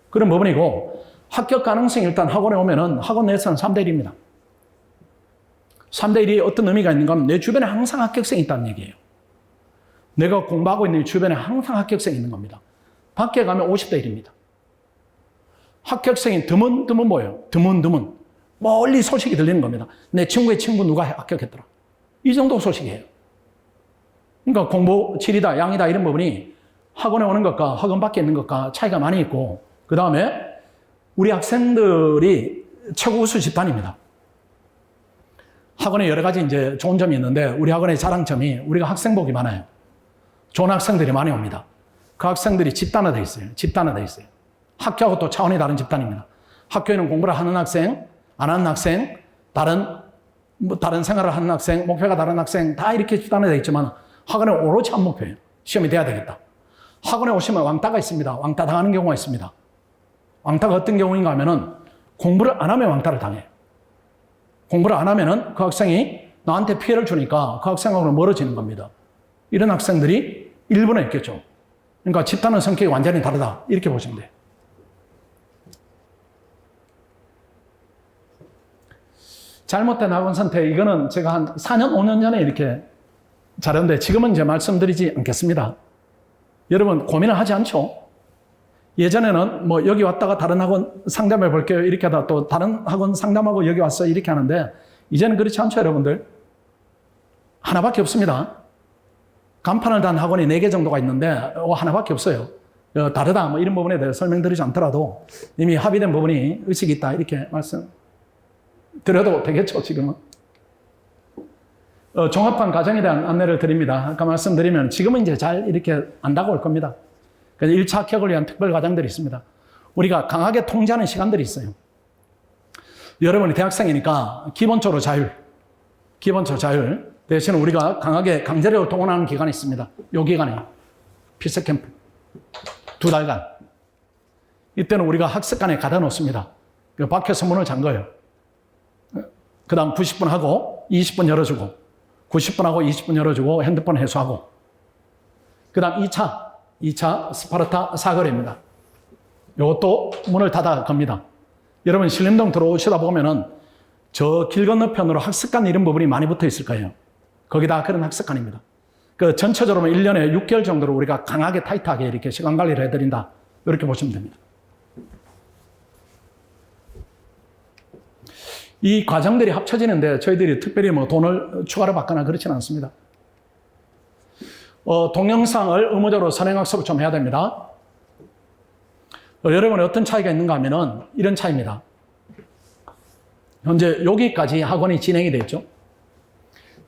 S1: 그런 부분이고 합격 가능성이 일단 학원에 오면은 학원 내에서는 3대 1입니다. 3대 1이 어떤 의미가 있는가 하면 내 주변에 항상 합격생이 있다는 얘기예요. 내가 공부하고 있는 주변에 항상 합격생이 있는 겁니다. 밖에 가면 50대 1입니다. 합격생이 드문드문 모여요. 드문드문. 멀리 소식이 들리는 겁니다. 내 친구의 친구 누가 합격했더라. 이 정도 소식이에요. 그러니까 공부 질이다, 양이다 이런 부분이 학원에 오는 것과 학원 밖에 있는 것과 차이가 많이 있고 그 다음에 우리 학생들이 최고 우수 집단입니다. 학원에 여러 가지 이제 좋은 점이 있는데 우리 학원의 자랑점이 우리가 학생복이 많아요. 좋은 학생들이 많이 옵니다. 그 학생들이 집단화되어 있어요. 집단화되어 있어요. 학교하고 또 차원이 다른 집단입니다. 학교에는 공부를 하는 학생, 안 하는 학생, 다른 생활을 하는 학생, 목표가 다른 학생 다 이렇게 집단화되어 있지만 학원에 오로지 한 목표예요. 시험이 돼야 되겠다. 학원에 오시면 왕따가 있습니다. 왕따 당하는 경우가 있습니다. 왕따가 어떤 경우인가 하면은 공부를 안 하면 왕따를 당해요. 공부를 안 하면은 그 학생이 나한테 피해를 주니까 그 학생하고는 멀어지는 겁니다. 이런 학생들이 일부는 있겠죠. 그러니까 집단은 성격이 완전히 다르다. 이렇게 보시면 돼요. 잘못된 학원 선택, 이거는 제가 한 4년, 5년 전에 이렇게 잘했는데 지금은 이제 말씀드리지 않겠습니다. 여러분 고민을 하지 않죠? 예전에는 뭐 여기 왔다가 다른 학원 상담해 볼게요. 이렇게 하다 또 다른 학원 상담하고 여기 왔어. 이렇게 하는데 이제는 그렇지 않죠, 여러분들? 하나밖에 없습니다. 간판을 단 학원이 4개 정도가 있는데 하나밖에 없어요. 다르다 뭐 이런 부분에 대해 설명드리지 않더라도 이미 합의된 부분이 의식이 있다. 이렇게 말씀드려도 되겠죠, 지금은. 종합반 과정에 대한 안내를 드립니다. 아까 말씀드리면 지금은 이제 잘 이렇게 안 다가올 겁니다. 그래서 1차 합격을 위한 특별 과정들이 있습니다. 우리가 강하게 통제하는 시간들이 있어요. 여러분이 대학생이니까 기본적으로 자율 대신 우리가 강하게 강제력을 동원하는 기간이 있습니다. 이 기간에 필수 캠프 2달간 이때는 우리가 학습관에 가다 놓습니다. 밖에서 문을 잠가요. 그 다음 90분 하고 20분 열어주고 90분 하고 20분 열어주고 핸드폰 해소하고 그 다음 2차 스파르타 사거리입니다. 이것도 문을 닫아 겁니다. 여러분 신림동 들어오시다 보면은 저 길 건너편으로 학습관 이런 부분이 많이 붙어 있을 거예요. 거기다 그런 학습관입니다. 그 전체적으로 1년에 6개월 정도로 우리가 강하게 타이트하게 이렇게 시간 관리를 해드린다. 이렇게 보시면 됩니다. 이 과정들이 합쳐지는데 저희들이 특별히 뭐 돈을 추가로 받거나 그렇지는 않습니다. 동영상을 의무적으로 선행학습을 좀 해야 됩니다. 여러분이 어떤 차이가 있는가 하면은 이런 차이입니다. 현재 여기까지 학원이 진행이 되어 있죠.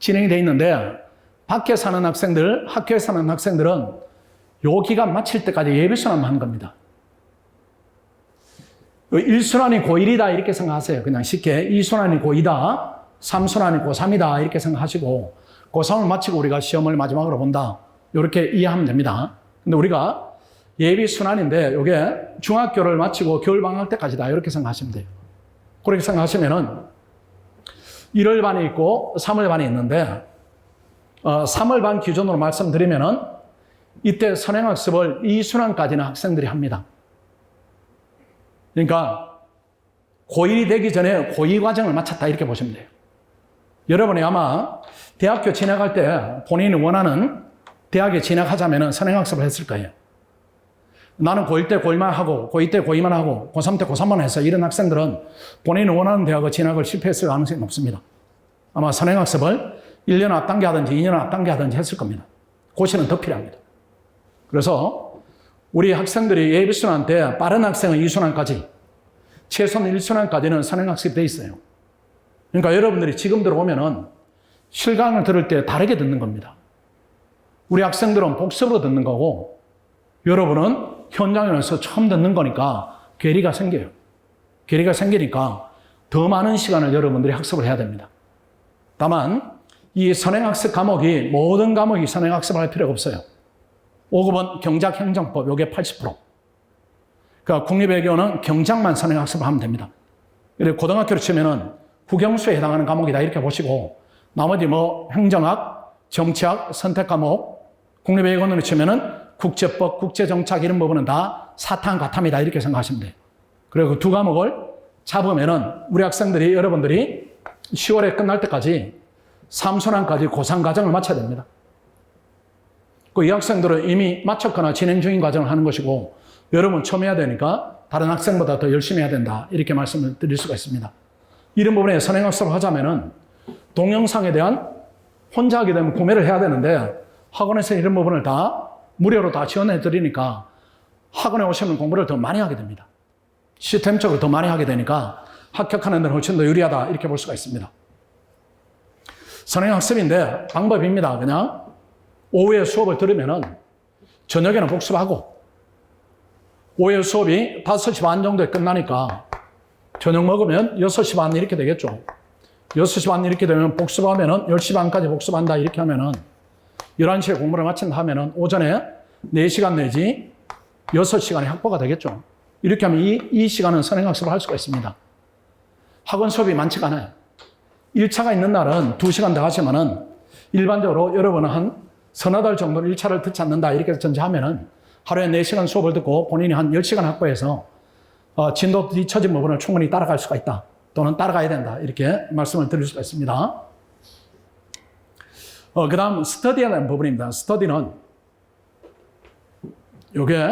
S1: 진행이 되어 있는데 밖에 사는 학생들, 학교에 사는 학생들은 요 기간 마칠 때까지 예비순환만 하는 겁니다. 1순환이 고1이다 이렇게 생각하세요. 그냥 쉽게 2순환이 고2다, 3순환이 고3이다 이렇게 생각하시고 고3을 마치고 우리가 시험을 마지막으로 본다. 이렇게 이해하면 됩니다. 근데 우리가 예비순환인데 이게 중학교를 마치고 겨울방학 때까지다 이렇게 생각하시면 돼요. 그렇게 생각하시면은 1월 반이 있고 3월 반이 있는데 3월 반 기준으로 말씀드리면은 이때 선행학습을 2순환까지는 학생들이 합니다. 그러니까 고1이 되기 전에 고2 과정을 마쳤다 이렇게 보시면 돼요. 여러분이 아마 대학교 진학할 때 본인이 원하는 대학에 진학하자면 선행학습을 했을 거예요. 나는 고1 때 고1만 하고 고2 때 고2만 하고 고3 때 고3만 해서 이런 학생들은 본인이 원하는 대학에 진학을 실패했을 가능성이 높습니다. 아마 선행학습을 1년 앞당겨 하든지 2년 앞당겨 하든지 했을 겁니다. 고시는 더 필요합니다. 그래서 우리 학생들이 예비순환 때 빠른 학생은 2순환까지, 최소한 1순환까지는 선행학습이 돼 있어요. 그러니까 여러분들이 지금 들어오면은 실강을 들을 때 다르게 듣는 겁니다. 우리 학생들은 복습으로 듣는 거고 여러분은 현장에서 처음 듣는 거니까 괴리가 생겨요. 괴리가 생기니까 더 많은 시간을 여러분들이 학습을 해야 됩니다. 다만 이 선행학습 과목이 모든 과목이 선행학습을 할 필요가 없어요. 5급은 경작행정법, 요게 80%. 그러니까 국립외교는 경작만 선행학습을 하면 됩니다. 그리고 고등학교로 치면은 국영수에 해당하는 과목이다 이렇게 보시고 나머지 뭐 행정학, 정치학, 선택과목, 국립외교원으로 치면은 국제법, 국제정착 이런 부분은 다 사탕 과탐이다 이렇게 생각하시면 돼요. 그리고 그 두 과목을 잡으면은 우리 학생들이 여러분들이 10월에 끝날 때까지 3순환까지 고3 과정을 마쳐야 됩니다. 이 학생들은 이미 마쳤거나 진행 중인 과정을 하는 것이고 여러분 처음 해야 되니까 다른 학생보다 더 열심히 해야 된다 이렇게 말씀을 드릴 수가 있습니다. 이런 부분에 선행학습을 하자면은 동영상에 대한 혼자 하게 되면 구매를 해야 되는데 학원에서 이런 부분을 다 무료로 다 지원해 드리니까 학원에 오시면 공부를 더 많이 하게 됩니다. 시스템적으로 더 많이 하게 되니까 합격하는 데는 훨씬 더 유리하다 이렇게 볼 수가 있습니다. 선행학습인데 방법입니다. 그냥 오후에 수업을 들으면은 저녁에는 복습하고 오후에 수업이 5시 반 정도에 끝나니까 저녁 먹으면 6시 반 이렇게 되겠죠. 6시 반 이렇게 되면 복습하면은 10시 반까지 복습한다 이렇게 하면은 11시에 공부를 마친다 하면은 오전에 4시간 내지 6시간이 확보가 되겠죠. 이렇게 하면 이 시간은 선행학습을 할 수가 있습니다. 학원 수업이 많지가 않아요. 1차가 있는 날은 2시간 더 하시면은 일반적으로 여러분은 한 서너 달 정도 1차를 듣지 않는다 이렇게 전제하면은 하루에 4시간 수업을 듣고 본인이 한 10시간 확보해서 진도 뒤처진 부분을 충분히 따라갈 수가 있다. 또는 따라가야 된다. 이렇게 말씀을 드릴 수가 있습니다. 그 다음 스터디에 대한 부분입니다. 스터디는 요게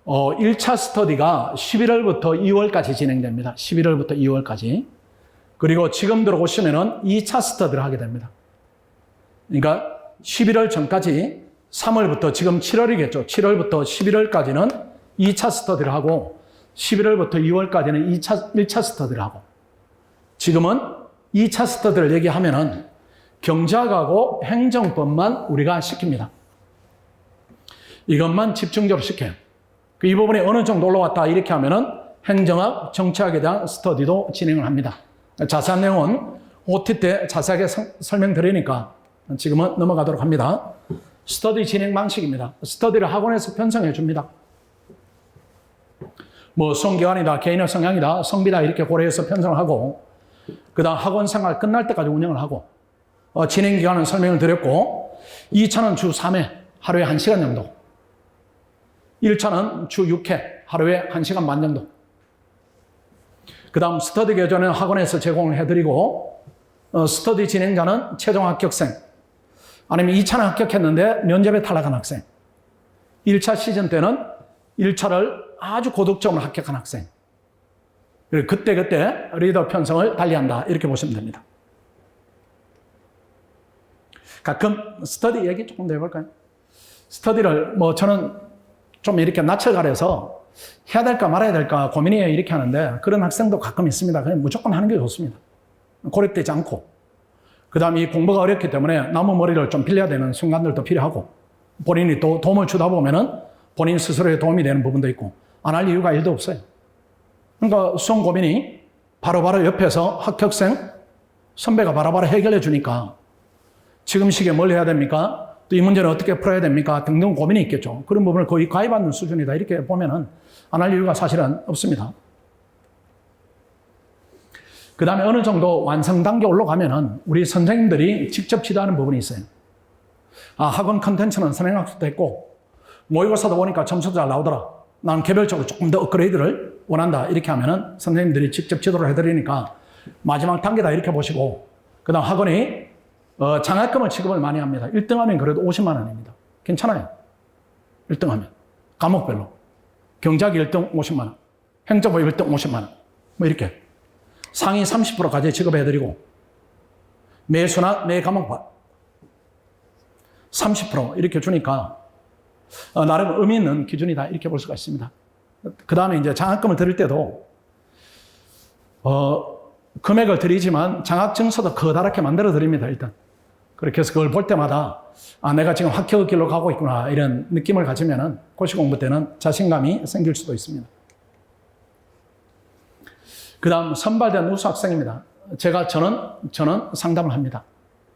S1: 1차 스터디가 11월부터 2월까지 진행됩니다. 11월부터 2월까지. 그리고 지금 들어오시면은 2차 스터디를 하게 됩니다. 그러니까 11월 전까지 3월부터 지금 7월이겠죠. 7월부터 11월까지는 2차 스터디를 하고 11월부터 2월까지는 1차 스터디를 하고 지금은 2차 스터디를 얘기하면은 경제학하고 행정법만 우리가 시킵니다. 이것만 집중적으로 시켜요. 이 부분이 어느 정도 올라왔다 이렇게 하면은 행정학, 정치학에 대한 스터디도 진행을 합니다. 자세한 내용은 OT 때 자세하게 설명드리니까 지금은 넘어가도록 합니다. 스터디 진행 방식입니다. 스터디를 학원에서 편성해 줍니다. 뭐 성기관이다, 개인의 성향이다, 성비다 이렇게 고려해서 편성을 하고 그 다음 학원 생활 끝날 때까지 운영을 하고 진행 기간은 설명을 드렸고 2차는 주 3회 하루에 1시간 정도 1차는 주 6회 하루에 1시간 반 정도 그 다음 스터디 교재는 학원에서 제공을 해드리고 스터디 진행자는 최종 합격생 아니면 2차는 합격했는데 면접에 탈락한 학생 1차 시즌 때는 1차를 아주 고득점으로 합격한 학생 그리고 그때그때 리더 편성을 달리한다 이렇게 보시면 됩니다. 가끔 스터디 얘기 조금 더 해볼까요? 스터디를 뭐 저는 좀 이렇게 낯을 가려서 해야 될까 말아야 될까 고민이에요 이렇게 하는데 그런 학생도 가끔 있습니다. 그냥 무조건 하는 게 좋습니다. 고립되지 않고 그 다음에 이 공부가 어렵기 때문에 나무 머리를 좀 빌려야 되는 순간들도 필요하고, 본인이 또 도움을 주다 보면은 본인 스스로에 도움이 되는 부분도 있고, 안 할 이유가 1도 없어요. 그러니까 수험 고민이 바로바로 옆에서 합격생 선배가 바로바로 해결해 주니까 지금 시기에 뭘 해야 됩니까? 또 이 문제는 어떻게 풀어야 됩니까? 등등 고민이 있겠죠. 그런 부분을 거의 가입받는 수준이다. 이렇게 보면은 안 할 이유가 사실은 없습니다. 그 다음에 어느 정도 완성 단계 올라가면은 우리 선생님들이 직접 지도하는 부분이 있어요. 학원 컨텐츠는 선행학습도 했고, 모의고사도 보니까 점수도 잘 나오더라. 난 개별적으로 조금 더 업그레이드를 원한다. 이렇게 하면은 선생님들이 직접 지도를 해드리니까 마지막 단계다. 이렇게 보시고, 그 다음 학원이 장학금을 지급을 많이 합니다. 1등 하면 그래도 50만 원입니다. 괜찮아요. 1등 하면. 과목별로. 경제학 1등 50만 원. 행정부 1등 50만 원. 뭐 이렇게. 상위 30%까지 지급해드리고, 매 수나 매 과목 30% 이렇게 주니까, 나름 의미 있는 기준이다. 이렇게 볼 수가 있습니다. 그 다음에 이제 장학금을 드릴 때도, 금액을 드리지만 장학증서도 커다랗게 만들어 드립니다. 일단. 그렇게 해서 그걸 볼 때마다, 내가 지금 합격의 길로 가고 있구나. 이런 느낌을 가지면은 고시 공부 때는 자신감이 생길 수도 있습니다. 그 다음 선발된 우수 학생입니다. 저는 상담을 합니다.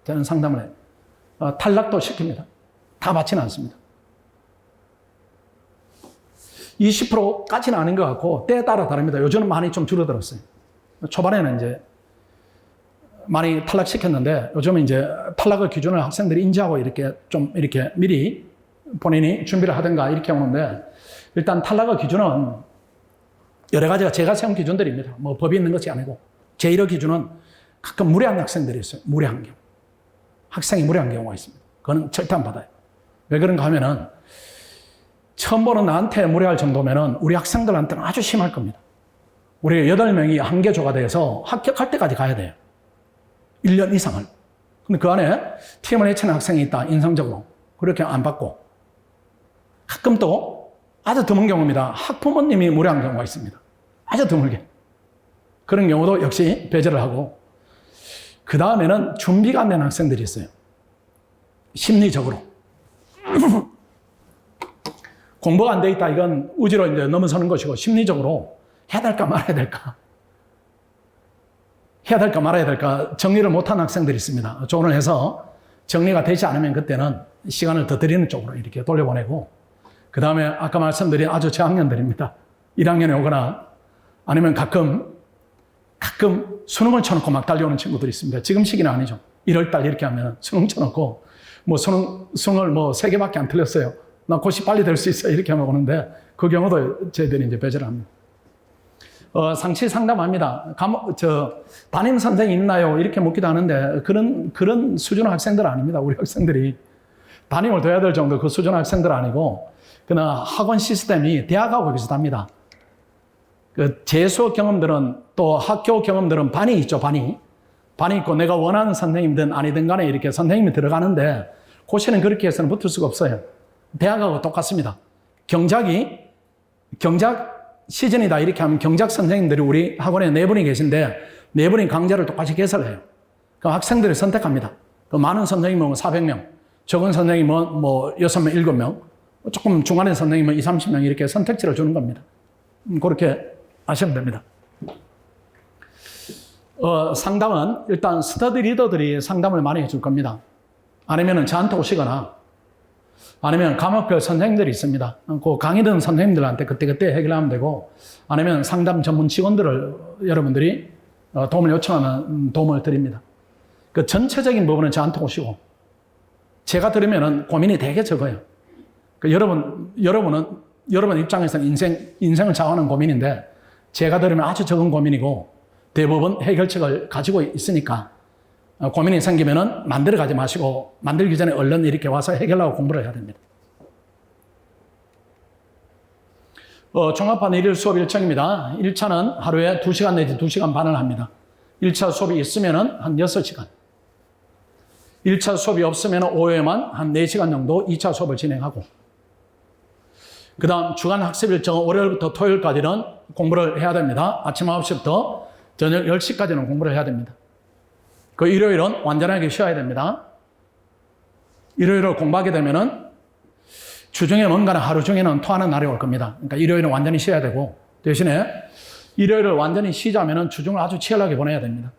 S1: 저는 상담을 해요. 탈락도 시킵니다. 다 받지는 않습니다. 20%까지는 아닌 것 같고 때에 따라 다릅니다. 요즘은 많이 좀 줄어들었어요. 초반에는 이제 많이 탈락시켰는데 요즘은 이제 탈락의 기준을 학생들이 인지하고 이렇게 미리 본인이 준비를 하든가 이렇게 오는데, 일단 탈락의 기준은 여러 가지가 제가 세운 기준들입니다. 뭐 법이 있는 것이 아니고, 제1의 기준은 가끔 무례한 학생들이 있어요. 무례한 경우. 학생이 무례한 경우가 있습니다. 그거는 절대 안 받아요. 왜 그런가 하면은 처음 보는 나한테 무례할 정도면은 우리 학생들한테는 아주 심할 겁니다. 우리 8명이 한 개조가 돼서 합격할 때까지 가야 돼요. 1년 이상을. 근데 그 안에 TM을 해치는 학생이 있다. 인성적으로. 그렇게 안 받고. 가끔 또 아주 드문 경우입니다. 학부모님이 무례한 경우가 있습니다. 아주 드물게. 그런 경우도 역시 배제를 하고, 그 다음에는 준비가 안 된 학생들이 있어요. 심리적으로. 공부가 안 돼 있다. 이건 의지로 이제 넘어서는 것이고, 심리적으로 해야 될까 말아야 될까. 해야 될까 말아야 될까 정리를 못한 학생들이 있습니다. 조언을 해서 정리가 되지 않으면 그때는 시간을 더 드리는 쪽으로 이렇게 돌려보내고, 그 다음에 아까 말씀드린 아주 저학년들입니다. 1학년에 오거나 아니면 가끔 수능을 쳐놓고 막 달려오는 친구들이 있습니다. 지금 시기는 아니죠. 1월달 이렇게 하면 수능 쳐놓고 수능을 3개밖에 안 틀렸어요. 나 고시 빨리 될 수 있어. 이렇게 하면 오는데 그 경우도 저희들이 이제 배제를 합니다. 상시 상담합니다. 담임 선생이 있나요? 이렇게 묻기도 하는데 그런 수준의 학생들 아닙니다. 우리 학생들이 담임을 둬야 될 정도 그 수준의 학생들 아니고, 그러나 학원 시스템이 대학하고 비슷합니다. 그 재수 경험들은 또 학교 경험들은 반이 있죠. 반이 있고 내가 원하는 선생님든 아니든 간에 이렇게 선생님이 들어가는데 고시는 그렇게 해서는 붙을 수가 없어요. 대학하고 똑같습니다. 경작 시즌이다 이렇게 하면 경작 선생님들이 우리 학원에 4분이 계신데 4분이 강좌를 똑같이 개설해요. 그럼 학생들이 선택합니다. 그 많은 선생님은 400명, 적은 선생님은 6명, 7명, 조금 중간에 선생님은 20, 30명 이렇게 선택지를 주는 겁니다. 그렇게 하시면 됩니다. 상담은 일단 스터디 리더들이 상담을 많이 해줄 겁니다. 아니면 저한테 오시거나 아니면 과목별 선생님들이 있습니다. 그 강의 듣는 선생님들한테 그때그때 해결하면 되고, 아니면 상담 전문 직원들을 여러분들이 도움을 요청하면 도움을 드립니다. 그 전체적인 부분은 저한테 오시고, 제가 들으면 고민이 되게 적어요. 그 여러분 입장에서는 인생을 좌우하는 고민인데, 제가 들으면 아주 적은 고민이고, 대부분 해결책을 가지고 있으니까, 고민이 생기면은 만들어 가지 마시고, 만들기 전에 얼른 이렇게 와서 해결하고 공부를 해야 됩니다. 종합반 1일 수업 일정입니다. 1차는 하루에 2시간 내지 2시간 반을 합니다. 1차 수업이 있으면은 한 6시간. 1차 수업이 없으면 오후에만 한 4시간 정도 2차 수업을 진행하고, 그 다음 주간 학습 일정은 월요일부터 토요일까지는 공부를 해야 됩니다. 아침 9시부터 저녁 10시까지는 공부를 해야 됩니다. 그 일요일은 완전하게 쉬어야 됩니다. 일요일을 공부하게 되면은 주중에 뭔가는 하루 중에는 토하는 날이 올 겁니다. 그러니까 일요일은 완전히 쉬어야 되고, 대신에 일요일을 완전히 쉬자면은 주중을 아주 치열하게 보내야 됩니다.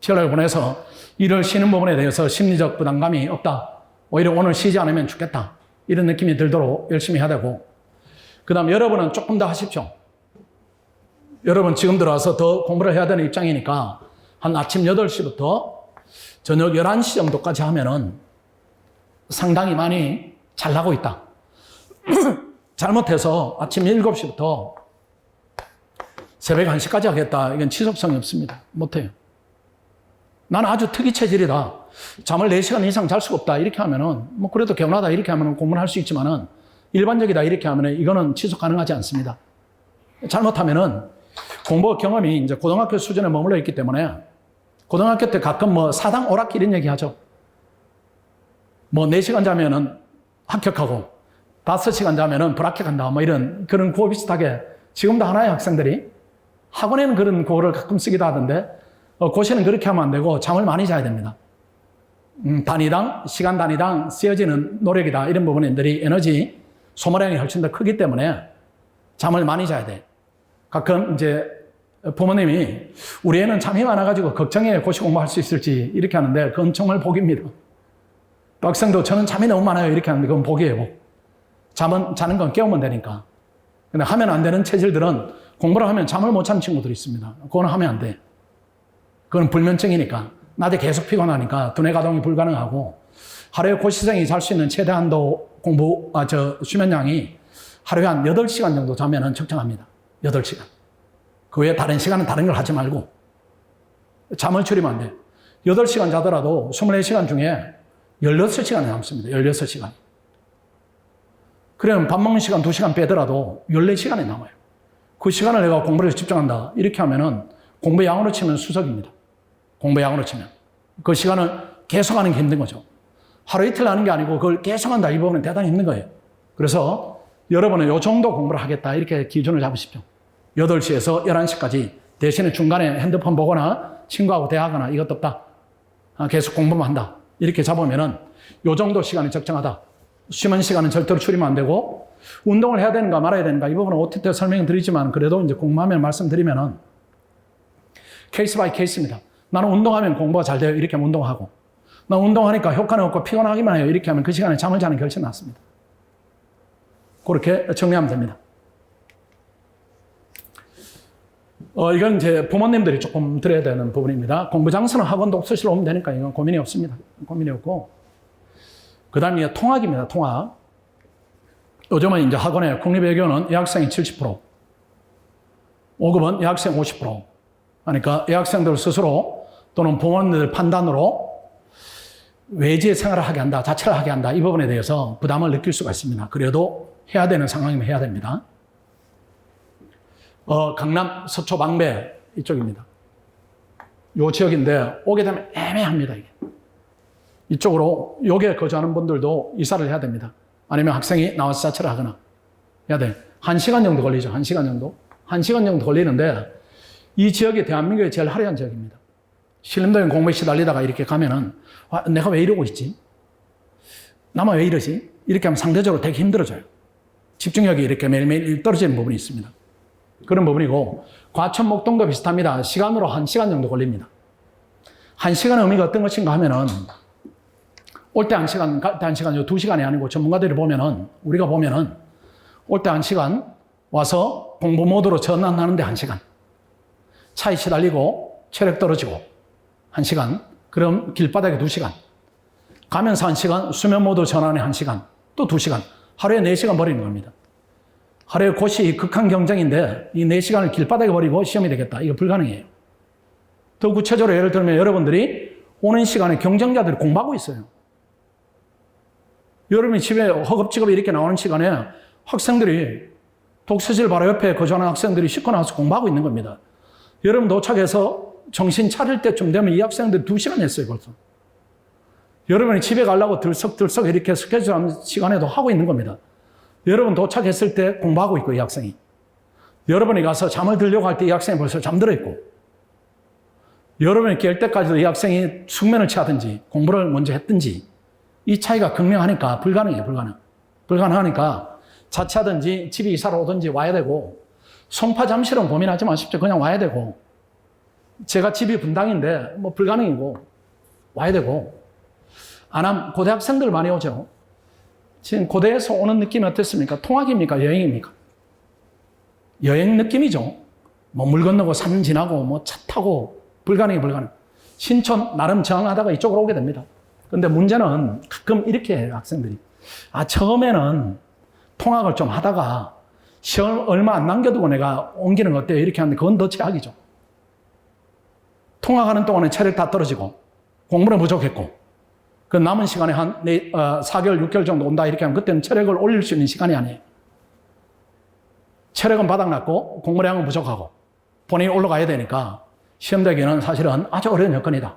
S1: 치열하게 보내서 일요일 쉬는 부분에 대해서 심리적 부담감이 없다. 오히려 오늘 쉬지 않으면 죽겠다. 이런 느낌이 들도록 열심히 해야 되고, 그 다음 여러분은 조금 더 하십시오. 여러분 지금 들어와서 더 공부를 해야 되는 입장이니까 한 아침 8시부터 저녁 11시 정도까지 하면은 상당히 많이 잘나고 있다. 잘못해서 아침 7시부터 새벽 1시까지 하겠다. 이건 지속성이 없습니다. 못해요. 나는 아주 특이 체질이다. 잠을 4시간 이상 잘 수가 없다. 이렇게 하면은, 뭐, 그래도 개운하다. 이렇게 하면은 공부를 할 수 있지만은, 일반적이다. 이렇게 하면은, 이거는 지속 가능하지 않습니다. 잘못하면은, 공부 경험이 이제 고등학교 수준에 머물러 있기 때문에, 고등학교 때 가끔 뭐, 사당 오락기 이런 얘기 하죠. 뭐, 4시간 자면은 합격하고, 5시간 자면은 불합격한다. 뭐, 이런, 그런 구호 비슷하게, 지금도 하나의 학생들이 학원에는 그런 구호를 가끔 쓰기도 하던데, 고시는 그렇게 하면 안 되고, 잠을 많이 자야 됩니다. 단위당, 시간 단위당 쓰여지는 노력이다. 이런 부분들이 에너지 소모량이 훨씬 더 크기 때문에 잠을 많이 자야 돼. 가끔 이제 부모님이 우리 애는 잠이 많아가지고 걱정해 고시 공부할 수 있을지 이렇게 하는데 그건 정말 복입니다. 또 학생도 저는 잠이 너무 많아요. 이렇게 하는데 그건 복이에요. 복. 자는 건 깨우면 되니까. 근데 하면 안 되는 체질들은 공부를 하면 잠을 못 자는 친구들이 있습니다. 그건 하면 안 돼. 그건 불면증이니까. 낮에 계속 피곤하니까 두뇌 가동이 불가능하고 하루에 고시생이 잘 수 있는 최대 한도 수면량이 하루에 한 8시간 정도 자면은 적정합니다. 8시간. 그 외에 다른 시간은 다른 걸 하지 말고 잠을 줄이면 안 돼요. 8시간 자더라도 24시간 중에 16시간이 남습니다. 16시간. 그러면 밥 먹는 시간 2시간 빼더라도 14시간이 남아요. 그 시간을 내가 공부에 집중한다. 이렇게 하면은 공부 양으로 치면 수석입니다. 공부 양으로 치면. 그 시간을 계속하는 게 힘든 거죠. 하루 이틀 하는 게 아니고 그걸 계속한다. 이 부분은 대단히 힘든 거예요. 그래서 여러분은 요 정도 공부를 하겠다. 이렇게 기준을 잡으십시오. 8시에서 11시까지 대신에 중간에 핸드폰 보거나 친구하고 대화하거나 이것도 없다. 계속 공부만 한다. 이렇게 잡으면은 요 정도 시간이 적정하다. 쉬는 시간은 절대로 줄이면 안 되고 운동을 해야 되는가 말아야 되는가 이 부분은 OT 때 설명을 드리지만 그래도 이제 공부하면 말씀드리면은 케이스 바이 케이스입니다. 나는 운동하면 공부가 잘 돼요. 이렇게 하면 운동하고. 나 운동하니까 효과는 없고 피곤하기만 해요. 이렇게 하면 그 시간에 잠을 자는 결실이 났습니다. 그렇게 정리하면 됩니다. 이건 이제 부모님들이 조금 들어야 되는 부분입니다. 공부 장소는 학원 독서실로 오면 되니까 이건 고민이 없습니다. 고민이 없고. 그 다음에 통학입니다. 통학. 요즘은 이제 학원에 국립외교는 여학생이 70%, 5급은 여학생 50%. 그러니까 여학생들 스스로 또는 부모님들 판단으로 외지에 생활을 하게 한다, 자체를 하게 한다. 이 부분에 대해서 부담을 느낄 수가 있습니다. 그래도 해야 되는 상황이면 해야 됩니다. 강남 서초 방배 이쪽입니다. 요 지역인데 오게 되면 애매합니다. 이게. 이쪽으로 여기에 거주하는 분들도 이사를 해야 됩니다. 아니면 학생이 나와서 자체를 하거나 해야 돼. 1시간 정도 걸리죠. 1시간 정도. 1시간 정도 걸리는데 이 지역이 대한민국의 제일 화려한 지역입니다. 신림동에 공부에 시달리다가 이렇게 가면은 내가 왜 이러고 있지? 나만 왜 이러지? 이렇게 하면 상대적으로 되게 힘들어져요. 집중력이 이렇게 매일매일 떨어지는 부분이 있습니다. 그런 부분이고 과천 목동도 비슷합니다. 시간으로 1시간 정도 걸립니다. 1시간의 의미가 어떤 것인가 하면은 올 때 1시간, 갈 때 1시간, 2시간이 아니고 전문가들이 보면은 우리가 보면은 올 때 1시간 와서 공부 모드로 전환하는데 1시간. 차에 시달리고 체력 떨어지고 1시간. 그럼 길바닥에 2시간. 가면서 1시간, 수면 모드 전환에 1시간. 또 2시간. 하루에 4시간 버리는 겁니다. 하루에 고시 극한 경쟁인데 이 4시간을 길바닥에 버리고 시험이 되겠다. 이거 불가능해요. 더 구체적으로 예를 들면 여러분들이 오는 시간에 경쟁자들이 공부하고 있어요. 여러분이 집에 허겁지겁 이렇게 나오는 시간에 학생들이 독서실 바로 옆에 거주하는 학생들이 싣고 나와서 공부하고 있는 겁니다. 여러분 도착해서 정신 차릴 때쯤 되면 이 학생들이 2시간 했어요, 벌써. 여러분이 집에 가려고 들썩들썩 이렇게 스케줄 하는 시간에도 하고 있는 겁니다. 여러분 도착했을 때 공부하고 있고, 이 학생이. 여러분이 가서 잠을 들려고 할 때 이 학생이 벌써 잠들어 있고. 여름에 깰 때까지도 이 학생이 숙면을 취하든지 공부를 먼저 했든지 이 차이가 극명하니까 불가능해요. 불가능하니까 자취하든지 집에 이사를 오든지 와야 되고, 송파 잠실은 고민하지 마십시오. 그냥 와야 되고, 제가 집이 분당인데 뭐 불가능이고 와야 되고, 안암 고대학생들 많이 오죠. 지금 고대에서 오는 느낌이 어땠습니까? 통학입니까? 여행입니까? 여행 느낌이죠. 뭐 물 건너고 산 지나고 뭐 차 타고 불가능해. 신촌 나름 저항하다가 이쪽으로 오게 됩니다. 근데 문제는 가끔 이렇게 해요, 학생들이. 처음에는 통학을 좀 하다가 시험 얼마 안 남겨두고 내가 옮기는 거 어때요? 이렇게 하는데 그건 더 최악이죠. 통학하는 동안에 체력 다 떨어지고 공부는 부족했고, 그 남은 시간에 한 4개월, 6개월 정도 온다 이렇게 하면 그때는 체력을 올릴 수 있는 시간이 아니에요. 체력은 바닥났고 공부량은 부족하고 본인이 올라가야 되니까 시험 대기는 사실은 아주 어려운 여건이다.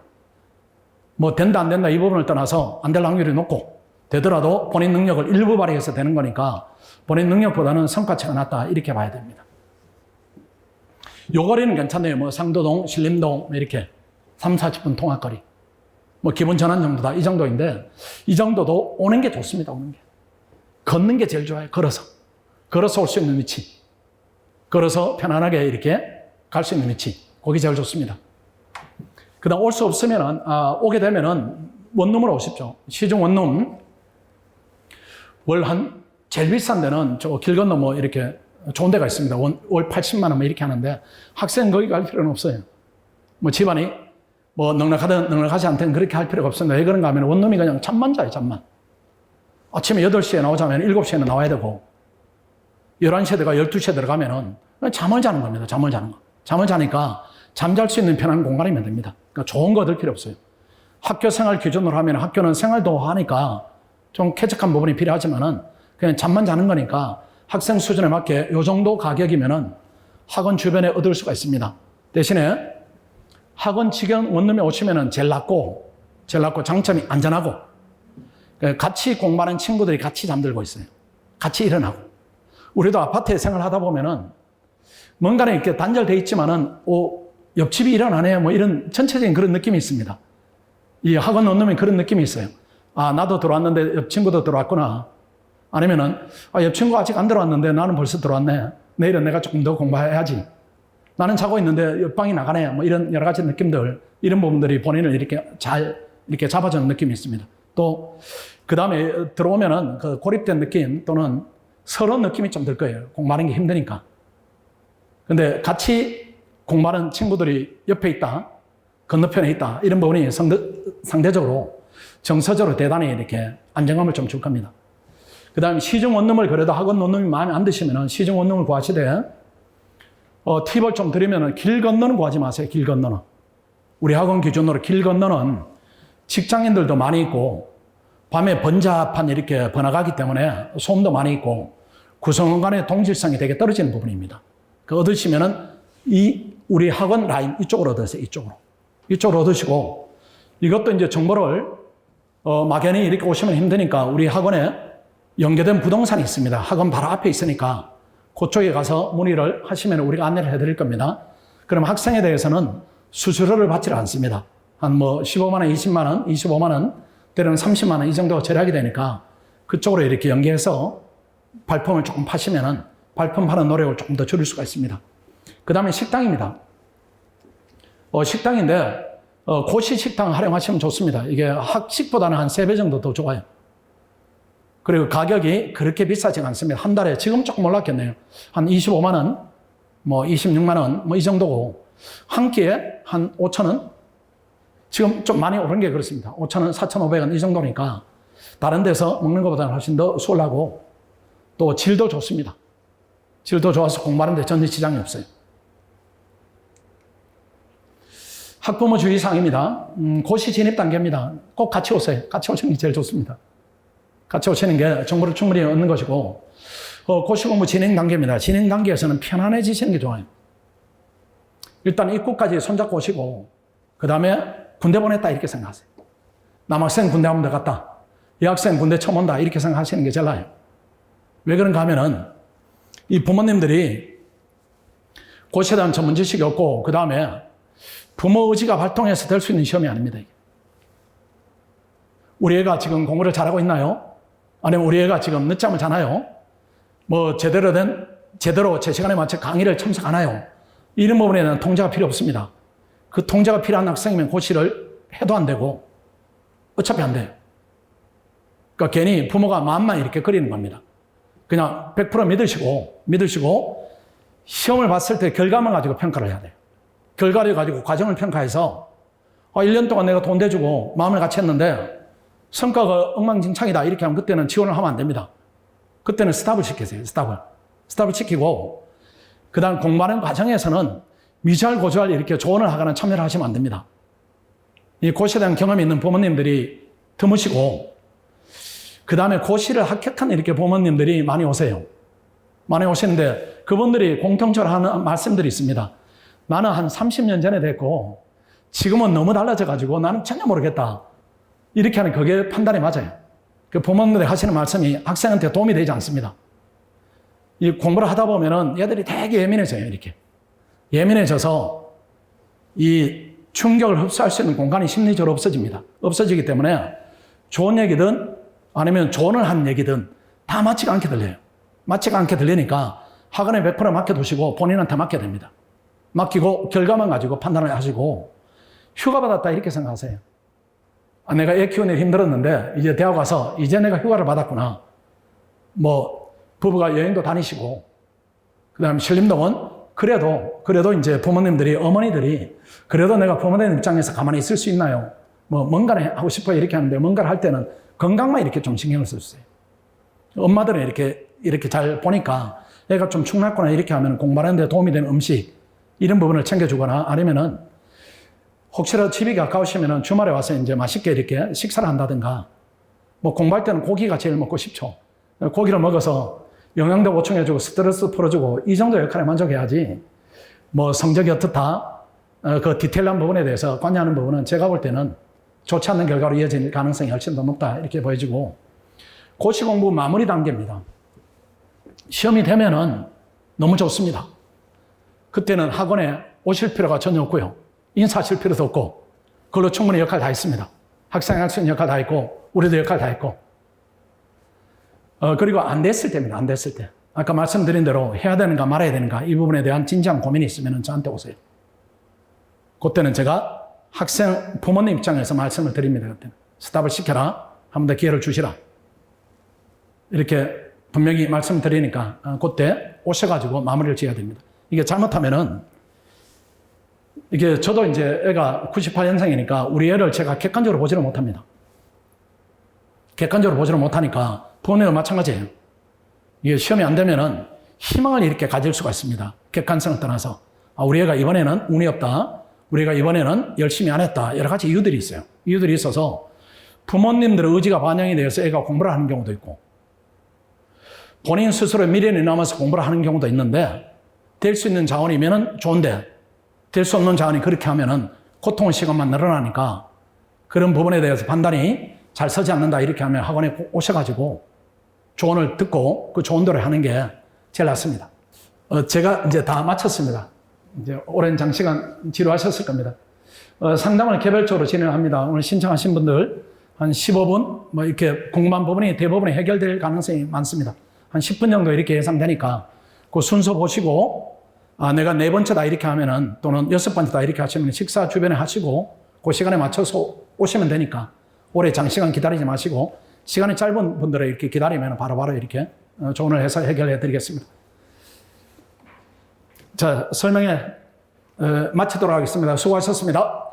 S1: 뭐 된다 안 된다 이 부분을 떠나서 안 될 확률이 높고, 되더라도 본인 능력을 일부 발휘해서 되는 거니까 본인 능력보다는 성과치가 낮다 이렇게 봐야 됩니다. 요 거리는 괜찮네요. 뭐 상도동, 신림동 이렇게 3, 40분 통학거리. 뭐 기본 전환 정도다 이 정도인데, 이 정도도 오는 게 좋습니다. 오는 게. 걷는 게 제일 좋아요. 걸어서 올 수 있는 위치. 걸어서 편안하게 이렇게 갈 수 있는 위치. 거기 제일 좋습니다. 그 다음 올 수 없으면은, 오게 되면은 원룸으로 오십시오. 시중 원룸. 제일 비싼 데는 저 길 건너 뭐 이렇게 좋은 데가 있습니다. 월 80만 원 뭐 이렇게 하는데, 학생 거기 갈 필요는 없어요. 뭐 집안이 뭐 넉넉하지 않든 그렇게 할 필요가 없습니다. 왜 그런가 하면 원룸이 그냥 잠만 자요, 잠만. 아침에 8시에 나오자면 7시에는 나와야 되고, 11시에 들어가 12시에 들어가면은 잠을 자는 겁니다. 잠을 자니까 잠잘 수 있는 편한 공간이면 됩니다. 그러니까 좋은 거 얻을 필요 없어요. 학교 생활 기준으로 하면 학교는 생활도 하니까 좀 쾌적한 부분이 필요하지만은 그냥 잠만 자는 거니까 학생 수준에 맞게 요 정도 가격이면은 학원 주변에 얻을 수가 있습니다. 대신에 학원 직영 원룸에 오시면은 제일 낫고 장점이 안전하고, 같이 공부하는 친구들이 같이 잠들고 있어요. 같이 일어나고. 우리도 아파트에 생활하다 보면은 뭔가는 이렇게 단절되어 있지만은 옆집이 일어나네 뭐 이런 전체적인 그런 느낌이 있습니다. 이 학원 원룸에 그런 느낌이 있어요. 나도 들어왔는데 옆 친구도 들어왔구나. 아니면은 옆 친구 아직 안 들어왔는데 나는 벌써 들어왔네. 내일은 내가 조금 더 공부해야지. 나는 자고 있는데 옆방이 나가네. 뭐 이런 여러 가지 느낌들, 이런 부분들이 본인을 이렇게 잘 이렇게 잡아주는 느낌이 있습니다. 또 그 다음에 들어오면은 그 고립된 느낌 또는 서러운 느낌이 좀 들 거예요. 공부하는 게 힘드니까. 근데 같이 공부하는 친구들이 옆에 있다, 건너편에 있다, 이런 부분이 상대적으로 정서적으로 대단히 이렇게 안정감을 좀 줄 겁니다. 그 다음에 시중 원룸을 그래도 학원 원룸이 마음에 안 드시면은 시중 원룸을 구하시되, 팁을 좀 드리면은 길 건너는 구하지 마세요. 길 건너는. 우리 학원 기준으로 길 건너는 직장인들도 많이 있고, 밤에 번잡한 이렇게 번화가기 때문에 소음도 많이 있고, 구성원 간의 동질성이 되게 떨어지는 부분입니다. 그 얻으시면은 우리 학원 라인 이쪽으로 얻으세요. 이쪽으로 얻으시고, 이것도 이제 정보를 막연히 이렇게 오시면 힘드니까 우리 학원에 연계된 부동산이 있습니다. 학원 바로 앞에 있으니까 그쪽에 가서 문의를 하시면 우리가 안내를 해드릴 겁니다. 그럼 학생에 대해서는 수수료를 받지 않습니다. 한 뭐 15만 원, 20만 원, 25만 원, 때로는 30만 원 이 정도가 절약이 되니까 그쪽으로 이렇게 연계해서 발품을 조금 파시면은 발품 파는 노력을 조금 더 줄일 수가 있습니다. 그 다음에 식당입니다. 식당인데 고시 식당 활용하시면 좋습니다. 이게 학식보다는 한 3배 정도 더 좋아요. 그리고 가격이 그렇게 비싸지 않습니다. 한 달에 지금 조금 올랐겠네요. 한 25만 원, 뭐 26만 원, 뭐 이 정도고, 한 끼에 한 5천 원? 지금 좀 많이 오른 게 그렇습니다. 5천 원, 4,500원 이 정도니까 다른 데서 먹는 것보다는 훨씬 더 수월하고, 또 질도 좋습니다. 질도 좋아서 공부하는데 전혀 지장이 없어요. 학부모 주의사항입니다. 고시 진입 단계입니다. 꼭 같이 오세요. 같이 오시는 게 제일 좋습니다. 같이 오시는 게 정보를 충분히 얻는 것이고, 고시 공부 진행 단계입니다. 진행 단계에서는 편안해지시는 게 좋아요. 일단 입구까지 손잡고 오시고, 그 다음에 군대 보냈다 이렇게 생각하세요. 남학생 군대 한 번 더 갔다, 여학생 군대 처음 온다 이렇게 생각하시는 게 제일 나아요. 왜 그런가 하면은 이 부모님들이 고시에 대한 전문 지식이 없고, 그 다음에 부모 의지가 발동해서 될 수 있는 시험이 아닙니다. 우리 애가 지금 공부를 잘하고 있나요? 아니면 우리 애가 지금 늦잠을 자나요? 뭐 제대로 제 시간에 맞춰 강의를 참석하나요? 이런 부분에 대한 통제가 필요 없습니다. 그 통제가 필요한 학생이면 고시를 해도 안 되고 어차피 안 돼요. 그러니까 괜히 부모가 마음만 이렇게 그리는 겁니다. 그냥 100% 믿으시고 시험을 봤을 때 결과만 가지고 평가를 해야 돼요. 결과를 가지고 과정을 평가해서 1년 동안 내가 돈 대주고 마음을 같이 했는데 성과가 엉망진창이다 이렇게 하면 그때는 지원을 하면 안 됩니다. 그때는 스탑을 시키세요. 스탑을 시키고 그 다음 공부하는 과정에서는 미주알 고주알 이렇게 조언을 하거나 참여를 하시면 안 됩니다. 이 고시에 대한 경험이 있는 부모님들이 드무시고 그 다음에 고시를 합격한 이렇게 부모님들이 많이 오세요. 많이 오시는데 그분들이 공통적으로 하는 말씀들이 있습니다. 나는 한 30년 전에 됐고 지금은 너무 달라져가지고 나는 전혀 모르겠다. 이렇게 하는 그게 판단이 맞아요. 그 부모님들이 하시는 말씀이 학생한테 도움이 되지 않습니다. 이 공부를 하다 보면은 얘들이 되게 예민해져요. 이렇게 예민해져서 이 충격을 흡수할 수 있는 공간이 심리적으로 없어집니다. 없어지기 때문에 좋은 얘기든 아니면 조언을 한 얘기든 다 맞지가 않게 들려요. 맞지가 않게 들리니까 학원에 100% 맡겨두시고 본인한테 맡겨야 됩니다. 맡기고 결과만 가지고 판단을 하시고 휴가 받았다 이렇게 생각하세요. 내가 애 키우느라 힘들었는데 이제 대학 와서 이제 내가 휴가를 받았구나. 뭐 부부가 여행도 다니시고 그 다음에 신림동은 그래도 이제 부모님들이 어머니들이 그래도 내가 부모님 입장에서 가만히 있을 수 있나요? 뭐 뭔가를 하고 싶어요 이렇게 하는데 뭔가를 할 때는 건강만 이렇게 좀 신경을 써주세요. 엄마들은 이렇게 잘 보니까 애가 좀 축났구나 이렇게 하면 공부하는 데 도움이 되는 음식 이런 부분을 챙겨주거나 아니면은 혹시라도 집이 가까우시면은 주말에 와서 이제 맛있게 이렇게 식사를 한다든가 뭐 공부할 때는 고기가 제일 먹고 싶죠. 고기를 먹어서 영양도 보충해주고 스트레스 풀어주고 이 정도 역할에 만족해야지 뭐 성적이 어떻다 그 디테일한 부분에 대해서 관여하는 부분은 제가 볼 때는 좋지 않는 결과로 이어질 가능성이 훨씬 더 높다 이렇게 보여지고 고시 공부 마무리 단계입니다. 시험이 되면은 너무 좋습니다. 그때는 학원에 오실 필요가 전혀 없고요. 인사하실 필요도 없고 그걸로 충분히 역할 다 했습니다. 학생 역할 다 했고 우리도 역할 다 했고 그리고 안 됐을 때입니다. 안 됐을 때. 아까 말씀드린 대로 해야 되는가 말아야 되는가 이 부분에 대한 진지한 고민이 있으면 저한테 오세요. 그때는 제가 학생 부모님 입장에서 말씀을 드립니다. 그때는 스탑을 시켜라. 한 번 더 기회를 주시라. 이렇게 분명히 말씀드리니까 그때 오셔가지고 마무리를 지어야 됩니다. 이게 잘못하면은 이게 저도 이제 애가 98년생이니까 우리 애를 제가 객관적으로 보지를 못합니다. 객관적으로 보지를 못하니까 부모님은 마찬가지예요. 이게 시험이 안 되면은 희망을 이렇게 가질 수가 있습니다. 객관성을 떠나서 우리 애가 이번에는 운이 없다. 우리 애가 이번에는 열심히 안 했다. 여러 가지 이유들이 있어요. 이유들이 있어서 부모님들의 의지가 반영이 되어서 애가 공부를 하는 경우도 있고 본인 스스로 미련이 남아서 공부를 하는 경우도 있는데 될 수 있는 자원이면은 좋은데 될 수 없는 자원이 그렇게 하면은 고통의 시간만 늘어나니까 그런 부분에 대해서 판단이 잘 서지 않는다 이렇게 하면 학원에 오셔가지고 조언을 듣고 그 조언대로 하는 게 제일 낫습니다. 제가 이제 다 마쳤습니다. 이제 오랜 장시간 지루하셨을 겁니다. 상담을 개별적으로 진행합니다. 오늘 신청하신 분들 한 15분 뭐 이렇게 궁금한 부분이 대부분 해결될 가능성이 많습니다. 한 10분 정도 이렇게 예상되니까 그 순서 보시고 내가 4번째다 이렇게 하면은 또는 6번째다 이렇게 하시면 식사 주변에 하시고 그 시간에 맞춰서 오시면 되니까 오래 장시간 기다리지 마시고 시간이 짧은 분들은 이렇게 기다리면 바로바로 이렇게 조언을 해서 해결해 드리겠습니다. 자, 설명에 마치도록 하겠습니다. 수고하셨습니다.